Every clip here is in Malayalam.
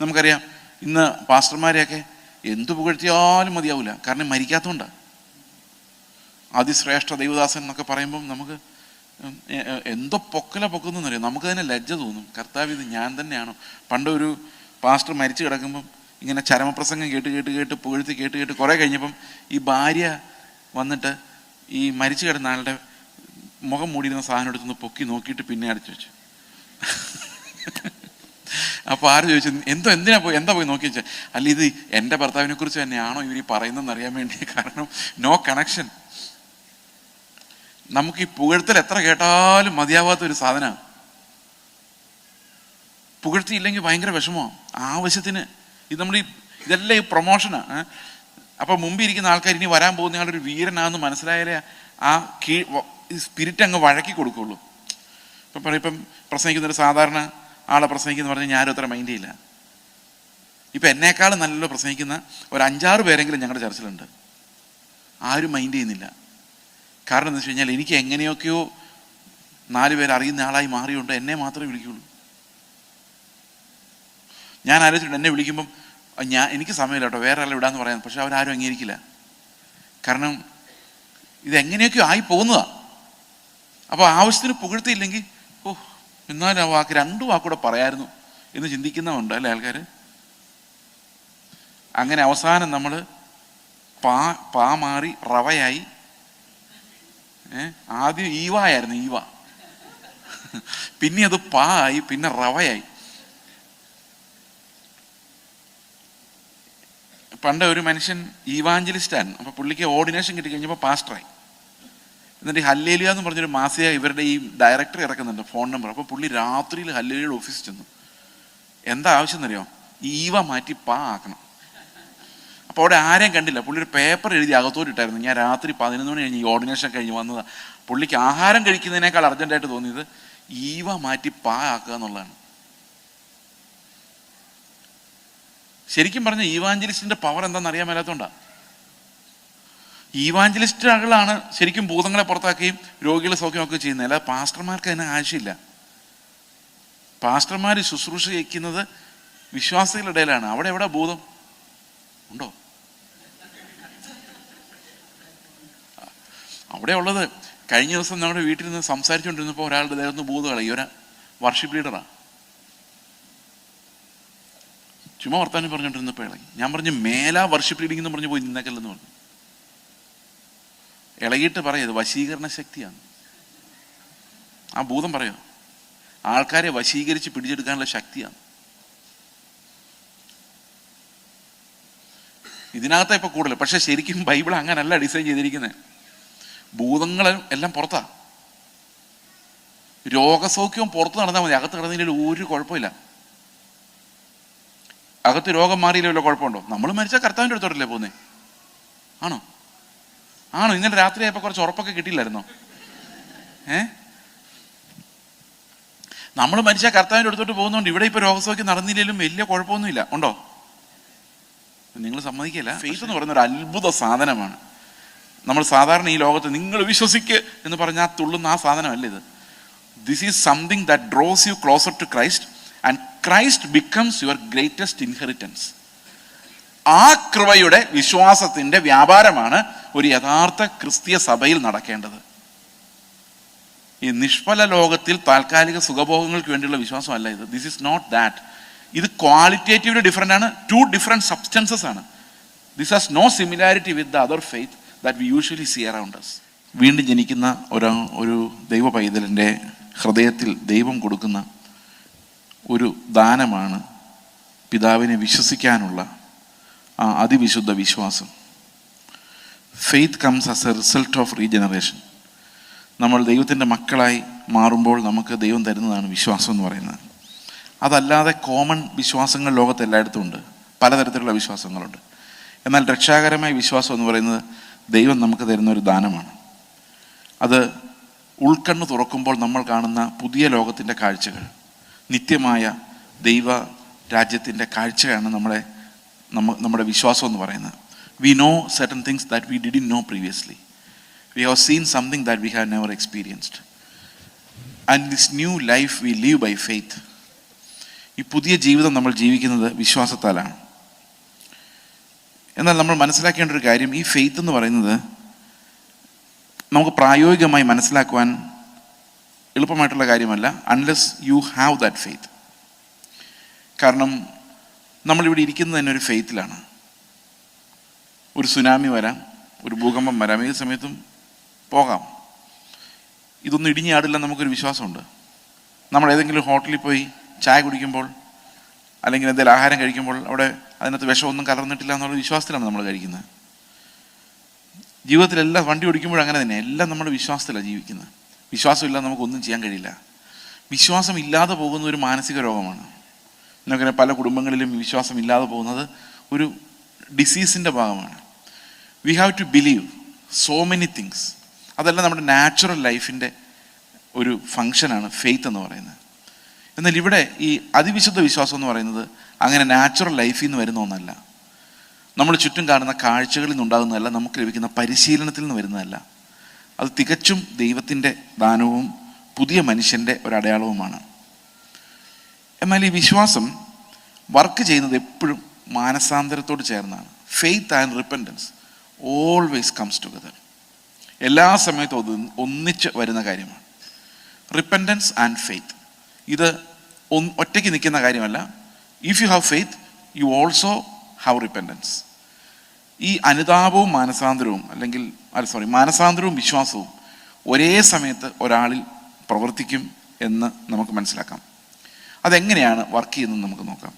നമുക്കറിയാം ഇന്ന് പാസ്റ്റർമാരെയൊക്കെ എന്തു പുകഴ്ത്തിയാലും മതിയാവില്ല, കാരണം മരിക്കാത്തതുകൊണ്ടാണ്. അതിശ്രേഷ്ഠ ദൈവദാസൻ എന്നൊക്കെ പറയുമ്പം നമുക്ക് എന്തോ പൊക്കുന്നറിയാം, നമുക്ക് തന്നെ ലജ്ജ തോന്നും. കർത്താവ്, ഇത് ഞാൻ തന്നെയാണോ? പണ്ട് ഒരു പാസ്റ്റർ മരിച്ചു കിടക്കുമ്പം ഇങ്ങനെ ചരമപ്രസംഗം കേട്ട് പുകഴ്ത്തി കേട്ട് കുറേ കഴിഞ്ഞപ്പം ഈ ഭാര്യ വന്നിട്ട് ഈ മരിച്ചു കിടന്ന ആളുടെ മുഖം മൂടിയിരുന്ന സാധനം എടുത്തൊന്ന് പൊക്കി നോക്കിയിട്ട് പിന്നെ അടച്ചു വെച്ചു. അപ്പോൾ ആര് ചോദിച്ചു, എന്താ പോയി നോക്കി വെച്ചാൽ, അല്ല ഇത് എൻ്റെ ഭർത്താവിനെ കുറിച്ച് തന്നെയാണോ ഇവർ പറയുന്നതെന്ന് അറിയാൻ വേണ്ടി. കാരണം നോ കണക്ഷൻ. നമുക്ക് ഈ പുകഴ്ത്തൽ എത്ര കേട്ടാലും മതിയാവാത്തൊരു സാധനമാണ്. പുകഴ്ത്തിയില്ലെങ്കിൽ ഭയങ്കര വിഷമമാണ്. ആവശ്യത്തിന് ഇതെല്ലാം ഈ പ്രൊമോഷനാണ്. അപ്പം മുമ്പിരിക്കുന്ന ആൾക്കാർ ഇനി വരാൻ പോകുന്ന ആളൊരു വീരനാണെന്ന് മനസ്സിലായാലേ ആ സ്പിരിറ്റ് അങ്ങ് വഴക്കി കൊടുക്കുള്ളൂ. ഇപ്പം പ്രസംഗിക്കുന്നൊരു സാധാരണ ആളെ പ്രസംഗിക്കുന്ന പറഞ്ഞാൽ ഞാനും അത്ര മൈൻഡ് ചെയ്യില്ല. ഇപ്പം എന്നേക്കാളും നല്ലല്ലോ പ്രസംഗിക്കുന്ന ഒരു 5-6 പേരെങ്കിലും ഞങ്ങളുടെ ചർച്ചിലുണ്ട്, ആരും മൈൻഡ് ചെയ്യുന്നില്ല. കാരണം എന്താ വെച്ച് കഴിഞ്ഞാൽ എനിക്ക് എങ്ങനെയൊക്കെയോ 4 പേര് അറിയുന്ന ആളായി മാറിയുണ്ട്, എന്നെ മാത്രമേ വിളിക്കുള്ളൂ. ഞാൻ ആലോചിച്ചിട്ടുണ്ട്, എന്നെ വിളിക്കുമ്പം എനിക്ക് സമയമില്ല കേട്ടോ, വേറെ ആളെ വിടാമെന്ന് പറയാൻ. പക്ഷെ അവരാരും അംഗീകരിക്കില്ല. കാരണം ഇതെങ്ങനെയൊക്കെയോ ആയി പോകുന്നതാണ്. അപ്പോൾ ആവശ്യത്തിന് പുകഴ്ത്തിയില്ലെങ്കിൽ എന്നാലും ആ വാക്ക് 2 വാക്കൂടെ പറയായിരുന്നു എന്ന് ചിന്തിക്കുന്നതുണ്ട് അല്ലേ ആൾക്കാർ. അങ്ങനെ അവസാനം നമ്മൾ പാ മാറി റവയായി. ആദ്യം ഈവായിരുന്നു, ഈവ, പിന്നെ അത് പാ ആയി, പിന്നെ റവയായി. പണ്ട് ഒരു മനുഷ്യൻ ഈവാഞ്ചലിസ്റ്റായിരുന്നു. അപ്പോൾ പുള്ളിക്ക് ഓർഡിനേഷൻ കിട്ടിക്കഴിഞ്ഞപ്പോൾ പാസ്റ്ററായി. എന്നിട്ട് ഹല്ലേലൂയ എന്ന് പറഞ്ഞൊരു മാസിക ഇവരുടെ ഈ ഡയറക്ടർ ഇറക്കുന്നുണ്ട്, ഫോൺ നമ്പർ. അപ്പോൾ പുള്ളി രാത്രിയിൽ ഹല്ലേലൂയയുടെ ഓഫീസിൽ ചെന്നു. എന്താ ആവശ്യം എന്നറിയോ? ഈവ മാറ്റി പാ ആക്കണം. അപ്പോൾ അവിടെ ആരെയും കണ്ടില്ല. പുള്ളി ഒരു പേപ്പർ എഴുതി അകത്തോട്ടിട്ടായിരുന്നു. ഞാൻ രാത്രി 11 മണി കഴിഞ്ഞ് ഈ ഓർഡിനേഷൻ കഴിഞ്ഞ് വന്നതാണ്. പുള്ളിക്ക് ആഹാരം കഴിക്കുന്നതിനേക്കാൾ അർജൻറ്റായിട്ട് തോന്നിയത് ഈവ മാറ്റി പാ ആക്കുക എന്നുള്ളതാണ്. ശരിക്കും പറഞ്ഞ ഈവാഞ്ചലിസ്റ്റിന്റെ പവർ എന്താണെന്ന് അറിയാൻ മേലാത്തോണ്ടാണ്. ഈവാഞ്ചലിസ്റ്റുകളാണ് ശരിക്കും ഭൂതങ്ങളെ പുറത്താക്കുകയും രോഗികളെ സൗഖ്യമൊക്കെ ചെയ്യുന്നത്. അല്ലാതെ പാസ്റ്റർമാർക്ക് അതിന് ആവശ്യമില്ല. പാസ്റ്റർമാർ ശുശ്രൂഷ ചെയ്യിക്കുന്നത് വിശ്വാസികളുടെ ഇടയിലാണ്. അവിടെ എവിടെ ഭൂതം ഉണ്ടോ? അവിടെ ഉള്ളത്, കഴിഞ്ഞ ദിവസം നമ്മുടെ വീട്ടിൽ നിന്ന് സംസാരിച്ചുകൊണ്ടിരുന്നപ്പോൾ ഒരാളുടെ ദേഹത്ത് ഭൂതകളായി. ഒരു വർഷിപ്പ് ലീഡറാണ്. ചുമ്മാ വർത്താനം പറഞ്ഞുകൊണ്ടിരുന്നപ്പോൾ ഇളകി. ഞാൻ പറഞ്ഞു, മേലാ വർഷിപ്പ് ലീഡിംഗ് എന്ന് പറഞ്ഞു പോയി നിന്നേക്കല്ലെന്ന് പറഞ്ഞു. ഇളകിയിട്ട് പറയത് വശീകരണ ശക്തിയാണ്. ആ ഭൂതം പറയോ ആൾക്കാരെ വശീകരിച്ച് പിടിച്ചെടുക്കാനുള്ള ശക്തിയാണ്. ഇതിനകത്ത് ഇപ്പൊ കൂടുതൽ. പക്ഷെ ശരിക്കും ബൈബിൾ അങ്ങനല്ല ഡിസൈൻ ചെയ്തിരിക്കുന്നത്. ഭൂതങ്ങൾ എല്ലാം പുറത്താ. രോഗസൗഖ്യവും പുറത്ത് നടന്നാൽ മതി, അകത്ത് നടന്നതിൽ ഒരു കുഴപ്പമില്ല. അകത്ത് രോഗം മാറിയില്ലല്ലോ, കുഴപ്പമുണ്ടോ? നമ്മൾ മരിച്ചാൽ കർത്താവിൻ്റെ അടുത്തോട്ടല്ലേ പോകുന്നേ? ആണോ? ഇന്നലെ രാത്രി ആയപ്പോൾ കുറച്ച് ഉറപ്പൊക്കെ കിട്ടിയില്ലായിരുന്നോ? നമ്മൾ മരിച്ചാൽ കർത്താവിൻ്റെ അടുത്തോട്ട് പോകുന്നതുകൊണ്ട് ഇവിടെ ഇപ്പോൾ രോഗസൗഖ്യം നടന്നില്ലെങ്കിലും വലിയ കുഴപ്പമൊന്നുമില്ല. ഉണ്ടോ? നിങ്ങൾ സമ്മതിക്കില്ല. ഫെയ്ത്ത് എന്ന് പറയുന്ന ഒരു അത്ഭുത സാധനമാണ്. നമ്മൾ സാധാരണ ഈ ലോകത്ത് നിങ്ങൾ വിശ്വസിക്ക് എന്ന് പറഞ്ഞാൽ തുള്ളുന്ന ആ സാധനമല്ല ഇത്. This is something that draws you closer to Christ and Christ becomes your greatest inheritance. ആ കൃപയുടെ വിശ്വാസത്തിന്റെ വ്യാപാരമാണ് ഒരു യഥാർത്ഥ ക്രിസ്തീയ സഭയിൽ നടക്കേണ്ടത്. ഈ നിഷ്ഫല ലോകത്തിൽ താൽക്കാലിക സുഖഭോഗങ്ങൾക്ക് വേണ്ടിയുള്ള വിശ്വാസമല്ല ഇത്. This is not that. ഇത് ക്വാളിറ്റേറ്റീവ്ലി ഡിഫറെൻ്റ് ആണ്. 2 ഡിഫറെൻറ്റ് സബ്സ്റ്റൻസസ് ആണ്. This has no similarity with the other faith that we usually see around us. വീണ്ടും ജനിക്കുന്ന ഒരു ദൈവ പൈതലിൻ്റെ ഹൃദയത്തിൽ ദൈവം കൊടുക്കുന്ന ഒരു ദാനമാണ് പിതാവിനെ വിശ്വസിക്കാനുള്ള ആ അതിവിശുദ്ധ വിശ്വാസം. Faith comes as A result of regeneration. നമ്മൾ ദൈവത്തിൻ്റെ മക്കളായി മാറുമ്പോൾ നമുക്ക് ദൈവം തരുന്നതാണ് വിശ്വാസം എന്ന് പറയുന്നത്. അതല്ലാതെ കോമൺ വിശ്വാസങ്ങൾ ലോകത്ത് എല്ലായിടത്തും ഉണ്ട്, പലതരത്തിലുള്ള വിശ്വാസങ്ങളുണ്ട്. എന്നാൽ രക്ഷാകരമായ വിശ്വാസം എന്ന് പറയുന്നത് ദൈവം നമുക്ക് തരുന്ന ഒരു ദാനമാണ്. അത് ഉൾക്കണ്ണ് തുറക്കുമ്പോൾ നമ്മൾ കാണുന്ന പുതിയ ലോകത്തിൻ്റെ കാഴ്ചകൾ, നിത്യമായ ദൈവ രാജ്യത്തിൻ്റെ കാഴ്ചയാണ് നമ്മുടെ വിശ്വാസം എന്ന് പറയുന്നത്. We know certain things that we didn't know previously. We have seen something that we have never experienced. And this new life we live by faith. ഈ പുതിയ ജീവിതം നമ്മൾ ജീവിക്കുന്നത് വിശ്വാസത്താലാണ്. എന്നാൽ നമ്മൾ മനസ്സിലാക്കേണ്ട ഒരു കാര്യം, ഈ ഫെയ്ത്ത് എന്ന് പറയുന്നത് നമുക്ക് പ്രായോഗികമായി മനസ്സിലാക്കുവാൻ എളുപ്പമായിട്ടുള്ള കാര്യമല്ല, unless you have that faith. കാരണം നമ്മളിവിടെ ഇരിക്കുന്നത് തന്നെ ഒരു ഫെയ്ത്തിലാണ്. ഒരു സുനാമി വരാം, ഒരു ഭൂകമ്പം വരാം, ഏത് സമയത്തും പോകാം. ഇതൊന്നും ഇടിഞ്ഞാടില്ല നമുക്കൊരു വിശ്വാസമുണ്ട്. നമ്മൾ ഏതെങ്കിലും ഹോട്ടലിൽ പോയി ചായ കുടിക്കുമ്പോൾ അല്ലെങ്കിൽ എന്തെങ്കിലും ആഹാരം കഴിക്കുമ്പോൾ അവിടെ അതിനകത്ത് വിഷമൊന്നും കലർന്നിട്ടില്ല എന്നുള്ള വിശ്വാസത്തിലാണ് നമ്മൾ കഴിക്കുന്നത്. ജീവിതത്തിലെല്ലാം വണ്ടി ഓടിക്കുമ്പോഴും അങ്ങനെ തന്നെ, എല്ലാം നമ്മുടെ വിശ്വാസത്തിലാണ് ജീവിക്കുന്നത്. വിശ്വാസമില്ലാതെ നമുക്കൊന്നും ചെയ്യാൻ കഴിയില്ല. വിശ്വാസം ഇല്ലാതെ പോകുന്ന ഒരു മാനസിക രോഗമാണ്. നമുക്കറിയാം, പല കുടുംബങ്ങളിലും വിശ്വാസം ഇല്ലാതെ പോകുന്നത് ഒരു ഡിസീസിൻ്റെ ഭാഗമാണ്. We have to believe so many things. അതെല്ലാം നമ്മുടെ നാച്ചുറൽ ലൈഫിൻ്റെ ഒരു ഫങ്ഷനാണ് ഫെയ്ത്ത് എന്ന് പറയുന്നത്. എന്നാൽ ഇവിടെ ഈ അതിവിശുദ്ധ വിശ്വാസം എന്ന് പറയുന്നത് അങ്ങനെ നാച്ചുറൽ ലൈഫിൽ നിന്ന് വരുന്ന ഒന്നല്ല. നമ്മൾ ചുറ്റും കാണുന്ന കാഴ്ചകളിൽ നിന്നുണ്ടാകുന്നതല്ല, നമുക്ക് ലഭിക്കുന്ന പരിശീലനത്തിൽ നിന്ന് വരുന്നതല്ല. അത് തികച്ചും ദൈവത്തിൻ്റെ ദാനവും പുതിയ മനുഷ്യൻ്റെ ഒരു അടയാളവുമാണ്. എന്നാൽ ഈ വിശ്വാസം വർക്ക് ചെയ്യുന്നത് എപ്പോഴും മാനസാന്തരത്തോട് ചേർന്നാണ്. Faith and repentance always comes together. എല്ലാ സമയത്തും അത് ഒന്നിച്ച് വരുന്ന കാര്യമാണ്. റിപ്പൻറ്റൻസ് ആൻഡ് ഫെയ്ത്ത് ഇത് ഒറ്റയ്ക്ക് നിൽക്കുന്ന കാര്യമല്ല. If you have faith you also have repentance. ഈ അനുതാപവും മാനസാന്തരവും മാനസാന്തരവും വിശ്വാസവും ഒരേ സമയത്ത് ഒരാളിൽ പ്രവർത്തിക്കും എന്ന് നമുക്ക് മനസ്സിലാക്കാം. അതെങ്ങനെയാണ് വർക്ക് ചെയ്യുന്നത് നമുക്ക് നോക്കാം.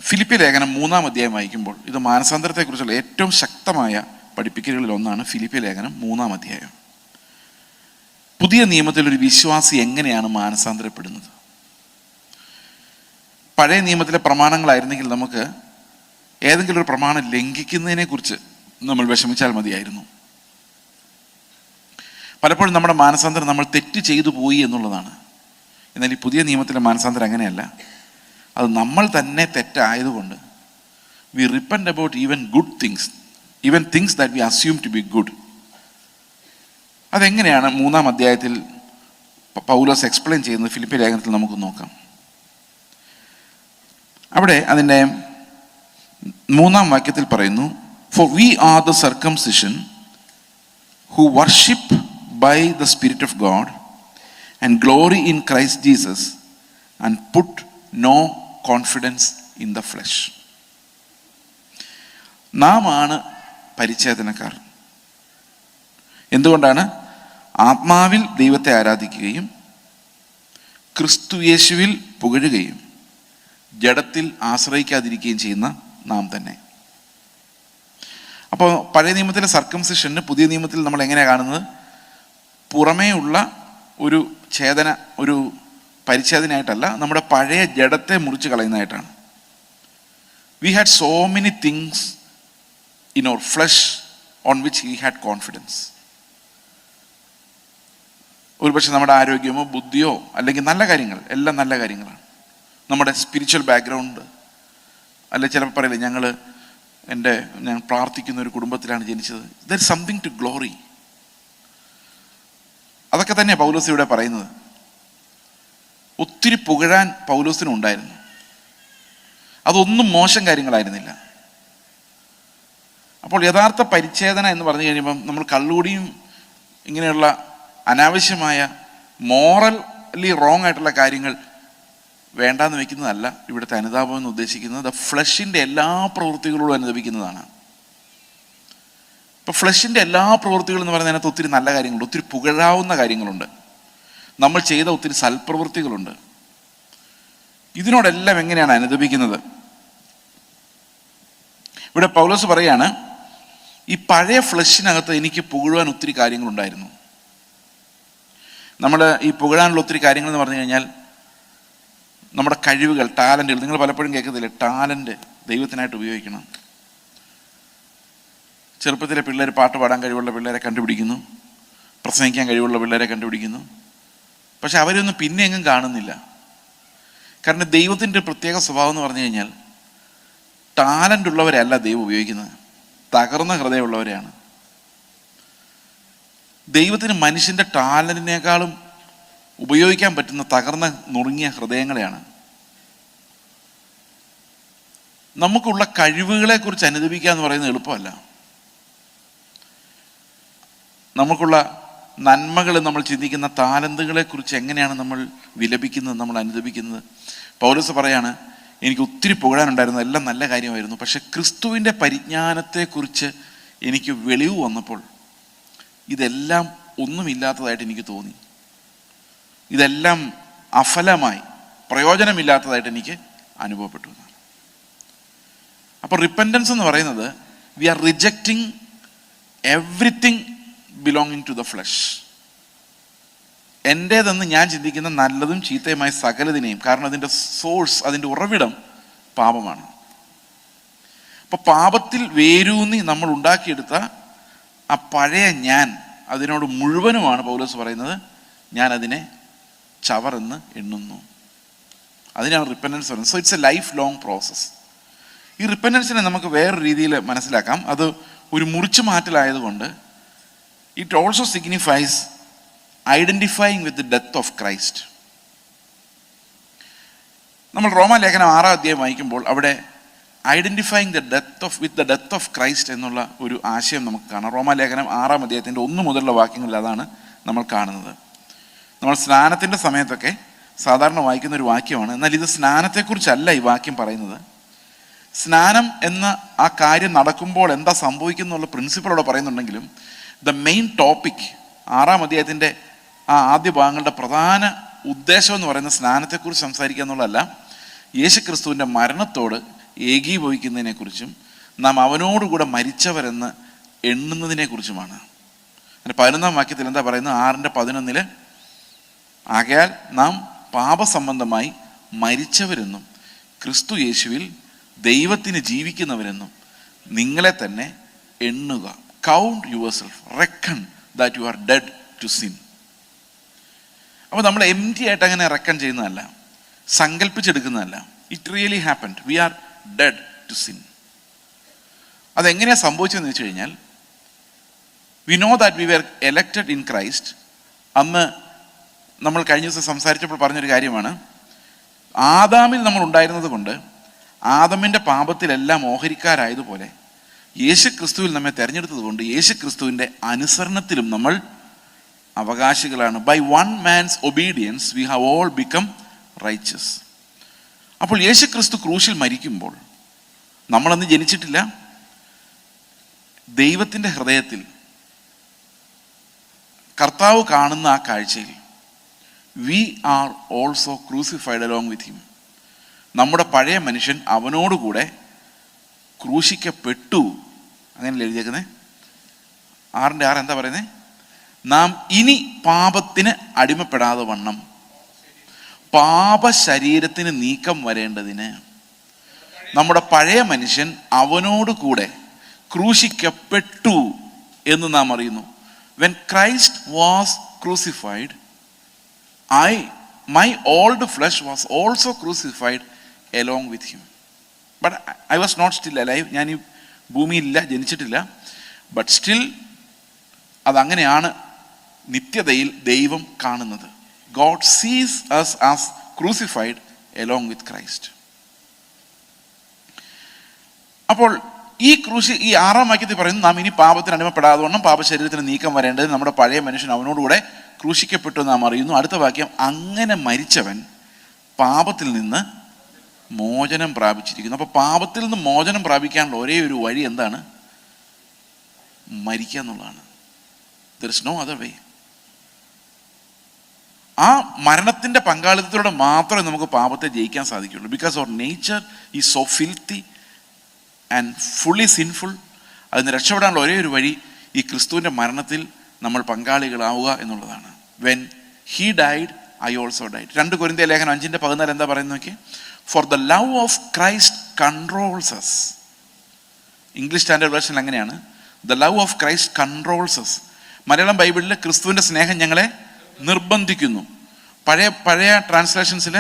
ഫിലിപ്പി ലേഖനം 3-ാം അധ്യായം വായിക്കുമ്പോൾ ഇത് മാനസാന്തരത്തെക്കുറിച്ചുള്ള ഏറ്റവും ശക്തമായ പഠിപ്പിക്കലുകളിൽ ഒന്നാണ്. ഫിലിപ്പി ലേഖനം 3-ാം അധ്യായം. പുതിയ നിയമത്തിൽ ഒരു വിശ്വാസി എങ്ങനെയാണ് മാനസാന്തരപ്പെടുന്നത്? പഴയ നിയമത്തിലെ പ്രമാണങ്ങളായിരുന്നെങ്കിൽ നമുക്ക് ഏതെങ്കിലും ഒരു പ്രമാണം ലംഘിക്കുന്നതിനെ കുറിച്ച് നമ്മൾ വിഷമിച്ചാൽ മതിയായിരുന്നു. പലപ്പോഴും നമ്മുടെ മാനസാന്തരം നമ്മൾ തെറ്റ് ചെയ്തു പോയി എന്നുള്ളതാണ്. എന്നാൽ ഈ പുതിയ നിയമത്തിലെ മാനസാന്തരം അങ്ങനെയല്ല. അത് നമ്മൾ തന്നെ തെറ്റായതുകൊണ്ട് we repent about even good things, even things that we assume to be good. അതെങ്ങനെയാണ് 3-ാം അധ്യായത്തിൽ പൗലോസ് എക്സ്പ്ലെയിൻ ചെയ്യുന്നത് ഫിലിപ്പി ലേഖനത്തിൽ നമുക്ക് നോക്കാം. അവിടെ അതിൻ്റെ 3-ാം വാക്യത്തിൽ പറയുന്നു, for we are the circumcision who worship by the spirit of God and glory in Christ Jesus and put no confidence in the flesh. നാം ആണ് പരിച്ഛേദനക്കാർ. എന്തുകൊണ്ടാണ്? ആത്മാവിൽ ദൈവത്തെ ആരാധിക്കുകയും ക്രിസ്തു യേശുവിൽ പുകഴുകയും ജഡത്തിൽ ആശ്രയിക്കാതിരിക്കുകയും ചെയ്യുന്ന നാം തന്നെ. അപ്പോൾ പഴയ നിയമത്തിലെ സർക്കംസിഷന് പുതിയ നിയമത്തിൽ നമ്മൾ എങ്ങനെയാണ് കാണുന്നത്? പുറമേ ഉള്ള ഒരു ഛേദന, ഒരു പരിച്ഛേദനയായിട്ടല്ല, നമ്മുടെ പഴയ ജഡത്തെ മുറിച്ച് കളയുന്നതായിട്ടാണ്. We had so many things in our flesh on which he had confidence. ഒരുപക്ഷെ നമ്മുടെ ആരോഗ്യമോ ബുദ്ധിയോ അല്ലെങ്കിൽ നല്ല കാര്യങ്ങൾ, എല്ലാം നല്ല കാര്യങ്ങളാണ്. നമ്മുടെ സ്പിരിച്വൽ ബാക്ക്ഗ്രൗണ്ട്, അല്ലെ ചിലപ്പോൾ പറയില്ലേ ഞാൻ പ്രാർത്ഥിക്കുന്ന ഒരു കുടുംബത്തിലാണ് ജനിച്ചത്. There is something to glory. അതൊക്കെ തന്നെയാണ് പൗലോസ് ഇവിടെ പറയുന്നത്. ഒത്തിരി പുകഴാൻ പൗലോസിനും ഉണ്ടായിരുന്നു. അതൊന്നും മോശം കാര്യങ്ങളായിരുന്നില്ല. അപ്പോൾ യഥാർത്ഥ പരിച്ഛേദന എന്ന് പറഞ്ഞു കഴിയുമ്പം നമ്മൾ കള്ളുകൂടിയും ഇങ്ങനെയുള്ള അനാവശ്യമായ മോറലി റോങ് ആയിട്ടുള്ള കാര്യങ്ങൾ വേണ്ടാന്ന് വെക്കുന്നതല്ല ഇവിടുത്തെ അനുതാപം എന്ന് ഉദ്ദേശിക്കുന്നത്. ഫ്ലഷിൻ്റെ എല്ലാ പ്രവൃത്തികളോടും അനുദപിക്കുന്നതാണ്. ഇപ്പം ഫ്ലഷിൻ്റെ എല്ലാ പ്രവൃത്തികളും എന്ന് പറയുന്നതിനകത്ത് ഒത്തിരി നല്ല കാര്യങ്ങളുണ്ട്, ഒത്തിരി പുകഴാവുന്ന കാര്യങ്ങളുണ്ട്, നമ്മൾ ചെയ്ത ഒത്തിരി സൽപ്രവൃത്തികളുണ്ട്. ഇതിനോടെല്ലാം എങ്ങനെയാണ് അനുദപിക്കുന്നത്? ഇവിടെ പൗലോസ് പറയാണ്, ഈ പഴയ ഫ്ലഷിനകത്ത് എനിക്ക് പുകഴുവാൻ ഒത്തിരി കാര്യങ്ങളുണ്ടായിരുന്നു. നമ്മൾ ഈ പുകഴാനുള്ള ഒത്തിരി കാര്യങ്ങൾ എന്ന് പറഞ്ഞു കഴിഞ്ഞാൽ നമ്മുടെ കഴിവുകൾ, ടാലൻറ്റുകൾ. നിങ്ങൾ പലപ്പോഴും കേൾക്കത്തില്ലേ, ടാലൻറ്റ് ദൈവത്തിനായിട്ട് ഉപയോഗിക്കണം. ചെറുപ്പത്തിലെ പിള്ളേർ പാട്ട് പാടാൻ കഴിവുള്ള പിള്ളേരെ കണ്ടുപിടിക്കുന്നു, പ്രസംഗിക്കാൻ കഴിവുള്ള പിള്ളേരെ കണ്ടുപിടിക്കുന്നു. പക്ഷെ അവരൊന്നും പിന്നെ എങ്ങും കാണുന്നില്ല. കാരണം ദൈവത്തിൻ്റെ പ്രത്യേക സ്വഭാവം എന്ന് പറഞ്ഞു കഴിഞ്ഞാൽ ടാലൻ്റ് ഉള്ളവരല്ല ദൈവം ഉപയോഗിക്കുന്നത്, തകർന്ന ഹൃദയമുള്ളവരെയാണ്. ദൈവത്തിന് മനുഷ്യൻ്റെ ടാലൻറ്റിനേക്കാളും ഉപയോഗിക്കാൻ പറ്റുന്ന തകർന്ന നുറുങ്ങിയ ഹൃദയങ്ങളെയാണ്. നമുക്കുള്ള കഴിവുകളെ കുറിച്ച് അനുദപിക്കുക എന്ന് പറയുന്നത് എളുപ്പമല്ല. നമുക്കുള്ള നന്മകൾ, നമ്മൾ ചിന്തിക്കുന്ന താലന്തുകളെ കുറിച്ച് എങ്ങനെയാണ് നമ്മൾ വിലപിക്കുന്നത്, നമ്മൾ അനുദപിക്കുന്നത്. പൗലോസ് പറയാണ്, എനിക്ക് ഒത്തിരി പുകഴാനുണ്ടായിരുന്നു, എല്ലാം നല്ല കാര്യമായിരുന്നു, പക്ഷെ ക്രിസ്തുവിൻ്റെ പരിജ്ഞാനത്തെക്കുറിച്ച് എനിക്ക് വെളിവ് വന്നപ്പോൾ ഇതെല്ലാം ഒന്നുമില്ലാത്തതായിട്ട് എനിക്ക് തോന്നി. ഇതെല്ലാം അഫലമായി, പ്രയോജനമില്ലാത്തതായിട്ട് എനിക്ക് അനുഭവപ്പെട്ടു എന്നാണ്. അപ്പോൾ റിപ്പൻറ്റൻസ് എന്ന് പറയുന്നത് we are rejecting everything belonging to the flesh. എൻ്റേതെന്ന് ഞാൻ ചിന്തിക്കുന്ന നല്ലതും ചീത്തയുമായ സകലതിനെയും, കാരണം അതിൻ്റെ സോഴ്സ്, അതിൻ്റെ ഉറവിടം പാപമാണ്. അപ്പോൾ പാപത്തിൽ വേരൂന്നി നമ്മൾ ഉണ്ടാക്കിയെടുത്ത ആ പഴയ ഞാൻ, അതിനോട് മുഴുവനുമാണ് പൗലോസ് പറയുന്നത്, ഞാൻ അതിനെ ചവറെന്ന് എണ്ണുന്നു. അതിനാണ് റിപ്പൻറ്റൻസ് പറയുന്നത്. So it's a life long process. ഈ റിപ്പൻറ്റൻസിനെ നമുക്ക് വേറൊരു രീതിയിൽ മനസ്സിലാക്കാം. അത് ഒരു മുറിച്ചു മാറ്റലായതുകൊണ്ട് it also signifies identifying with the death of Christ. നമ്മൾ റോമാലേഖനം 6-ാം അധ്യായം വായിക്കുമ്പോൾ അവിടെ identifying with the death of Christ എന്നുള്ള ഒരു ആശയം നമുക്ക് കാണാം. റോമാലേഖനം 6-ാം അധ്യായത്തിൻ്റെ 1 മുതലുള്ള വാക്യങ്ങളിൽ അതാണ് നമ്മൾ കാണുന്നത്. നമ്മൾ സ്നാനത്തിൻ്റെ സമയത്തൊക്കെ സാധാരണ വായിക്കുന്ന ഒരു വാക്യമാണ്. എന്നാൽ ഇത് സ്നാനത്തെക്കുറിച്ചല്ല ഈ വാക്യം പറയുന്നത്. സ്നാനം എന്ന ആ കാര്യം നടക്കുമ്പോൾ എന്താ സംഭവിക്കുന്നുള്ള പ്രിൻസിപ്പിൾ അവിടെ പറയുന്നുണ്ടെങ്കിലും ദ മെയിൻ ടോപ്പിക് 6-ാം അധ്യായത്തിൻ്റെ ആ ആദ്യ ഭാഗങ്ങളുടെ പ്രധാന ഉദ്ദേശം എന്ന് പറയുന്നത് സ്നാനത്തെക്കുറിച്ച് സംസാരിക്കുക എന്നുള്ളതല്ല, യേശുക്രിസ്തുവിൻ്റെ മരണത്തോട് ഏകീഭവിക്കുന്നതിനെക്കുറിച്ചും നാം അവനോടുകൂടെ മരിച്ചവരെന്ന് എണ്ണുന്നതിനെക്കുറിച്ചുമാണ്. അതിൻ്റെ 11-ാം വാക്യത്തിൽ എന്താ പറയുന്നത്? 6:11 ആകയാൽ നാം പാപസംബന്ധമായി മരിച്ചവരെന്നും ക്രിസ്തു യേശുവിൽ ദൈവത്തിന് ജീവിക്കുന്നവരെന്നും നിങ്ങളെ തന്നെ എണ്ണുക. Count yourself, reckon that you are dead to sin. അപ്പോൾ നമ്മൾ എംറ്റി ആയിട്ട് അങ്ങനെ റെക്കൺ ചെയ്യുന്നതല്ല, സങ്കല്പിച്ചെടുക്കുന്നതല്ല. It really happened. We are dead to sin. അതെങ്ങനെയാണ് സംഭവിച്ചതെന്ന് വെച്ച് കഴിഞ്ഞാൽ, we know that we were elected in Christ. അന്ന് നമ്മൾ കഴിഞ്ഞ ദിവസം സംസാരിച്ചപ്പോൾ പറഞ്ഞൊരു കാര്യമാണ്, ആദാമിൽ നമ്മൾ ഉണ്ടായിരുന്നത് കൊണ്ട് ആദമിൻ്റെ പാപത്തിലെല്ലാം ഓഹരിക്കാരായതുപോലെ യേശു ക്രിസ്തുവിൽ നമ്മെ തിരഞ്ഞെടുത്തത് കൊണ്ട് യേശു ക്രിസ്തുവിൻ്റെ അനുസരണത്തിലും നമ്മൾ അവകാശികളാണ്. By one man's obedience we have all become righteous. അപ്പോൾ യേശു ക്രിസ്തു ക്രൂശിൽ മരിക്കുമ്പോൾ നമ്മളന്ന് ജനിച്ചിട്ടില്ല. ദൈവത്തിൻ്റെ ഹൃദയത്തിൽ കർത്താവ് കാണുന്ന ആ കാഴ്ചയിൽ we are also crucified along with him. നമ്മുടെ പഴയ മനുഷ്യൻ അവനോടുകൂടെ ക്രൂശിക്കപ്പെട്ടു. അങ്ങനെയല്ലേ എഴുതിയേക്കുന്നത്? 6:6 എന്താ പറയുന്നത്? നാം ഇനി പാപത്തിന് അടിമപ്പെടാതെ വണ്ണം പാപശരീരത്തിന് നീക്കം വരേണ്ടതിന് നമ്മുടെ പഴയ മനുഷ്യൻ അവനോടുകൂടെ ക്രൂശിക്കപ്പെട്ടു എന്ന് നാം അറിയുന്നു. When Christ was crucified, my old flesh was also crucified along with him. But I was not still alive. ഞാൻ ഈ ഭൂമിയിലില്ല, ജനിച്ചിട്ടില്ല. ബട്ട് സ്റ്റിൽ അതങ്ങനെയാണ് നിത്യതയിൽ ദൈവം കാണുന്നത്. God sees us as crucified along with Christ. അപ്പോൾ ഈ 6-ാം വാക്യത്തിൽ പറയുന്നു, നാം ഇനി പാപത്തിന് അടിമപ്പെടാതെ വണ്ണം പാപശരീരത്തിന് നീക്കം വരേണ്ടത് നമ്മുടെ പഴയ മനുഷ്യൻ അവനോടുകൂടെ ക്രൂശിക്കപ്പെട്ടു നാം അറിയുന്നു. അടുത്ത വാക്യം, അങ്ങനെ മരിച്ചവൻ പാപത്തിൽ നിന്ന് മോചനം പ്രാപിച്ചിരിക്കുന്നു. അപ്പോൾ പാപത്തിൽ നിന്ന് മോചനം പ്രാപിക്കാനുള്ള ഒരേ ഒരു വഴി എന്താണ്? മരിക്കുക എന്നുള്ളതാണ്. There is no other way. ആ മരണത്തിൻ്റെ പങ്കാളിത്തത്തിലൂടെ മാത്രമേ നമുക്ക് പാപത്തെ ജയിക്കാൻ സാധിക്കുള്ളൂ. Because our nature is so filthy and fully sinful. അതിന് രക്ഷപ്പെടാനുള്ള ഒരേ ഒരു വഴി ഈ ക്രിസ്തുവിൻ്റെ മരണത്തിൽ നമ്മൾ പങ്കാളികളാവുക എന്നുള്ളതാണ്. When he died I also died. 2 കൊരിന്ത്യർ ലേഖനം 5:14 എന്താ പറയുന്നത് നോക്കി? For the love of Christ controls us. English standard version അങ്ങനെയാണ്, the love of Christ controls us. Malayalam ബൈബിളിൽ ക്രിസ്തുവിൻ്റെ സ്നേഹം ഞങ്ങളെ നിർബന്ധിക്കുന്നു. പഴയ ട്രാൻസ്ലേഷൻസിൽ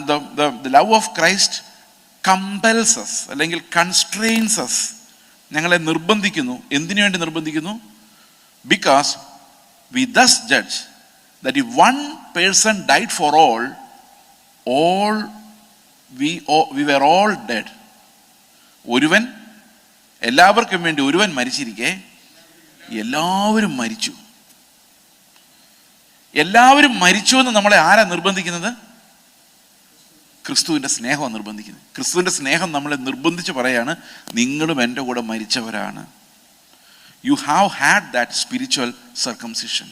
the love of Christ compels us അല്ലെങ്കിൽ കൺസ്ട്രെയിൻസ് അസ്. ഞങ്ങളെ നിർബന്ധിക്കുന്നു. എന്തിനു വേണ്ടി നിർബന്ധിക്കുന്നു? Because we thus judge that if one person died for all we were all dead. ഒരുവൻ എല്ലാവർക്കും വേണ്ടി ഒരുവൻ മരിച്ചിരിക്കെ എല്ലാവരും മരിച്ചു. എല്ലാവരും മരിച്ചു എന്ന് നമ്മളെ ആരാ നിർബന്ധിക്കുന്നത്? ക്രിസ്തുവിൻ്റെ സ്നേഹമാണ് നിർബന്ധിക്കുന്നത്. ക്രിസ്തുവിൻ്റെ സ്നേഹം നമ്മളെ നിർബന്ധിച്ച് പറയാണ്, നിങ്ങളും എൻ്റെ കൂടെ മരിച്ചവരാണ്. You have had that spiritual circumcision.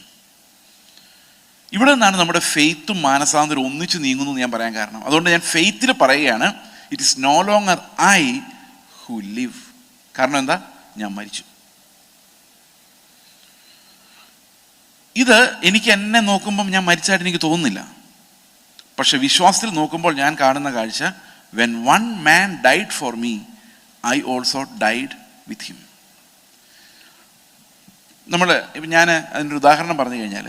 ഇവിടെ നിന്നാണ് നമ്മുടെ ഫെയ്ത്തും മാനസാന്തരവും ഒന്നിച്ച് നീങ്ങുന്നു എന്ന് ഞാൻ പറയാൻ കാരണം. അതുകൊണ്ട് ഞാൻ ഫെയ്ത്തിൽ പറയുകയാണ്, it is no longer I who live. കാരണം എന്താ? ഞാൻ മരിച്ചു. ഇത് എനിക്ക് എന്നെ നോക്കുമ്പം ഞാൻ മരിച്ചായിട്ട് എനിക്ക് തോന്നുന്നില്ല. പക്ഷെ വിശ്വാസത്തിൽ നോക്കുമ്പോൾ ഞാൻ കാണുന്ന കാഴ്ച, when one man died for me I also died with him. ഞാൻ അതിൻ്റെ ഒരു ഉദാഹരണം പറഞ്ഞു കഴിഞ്ഞാൽ,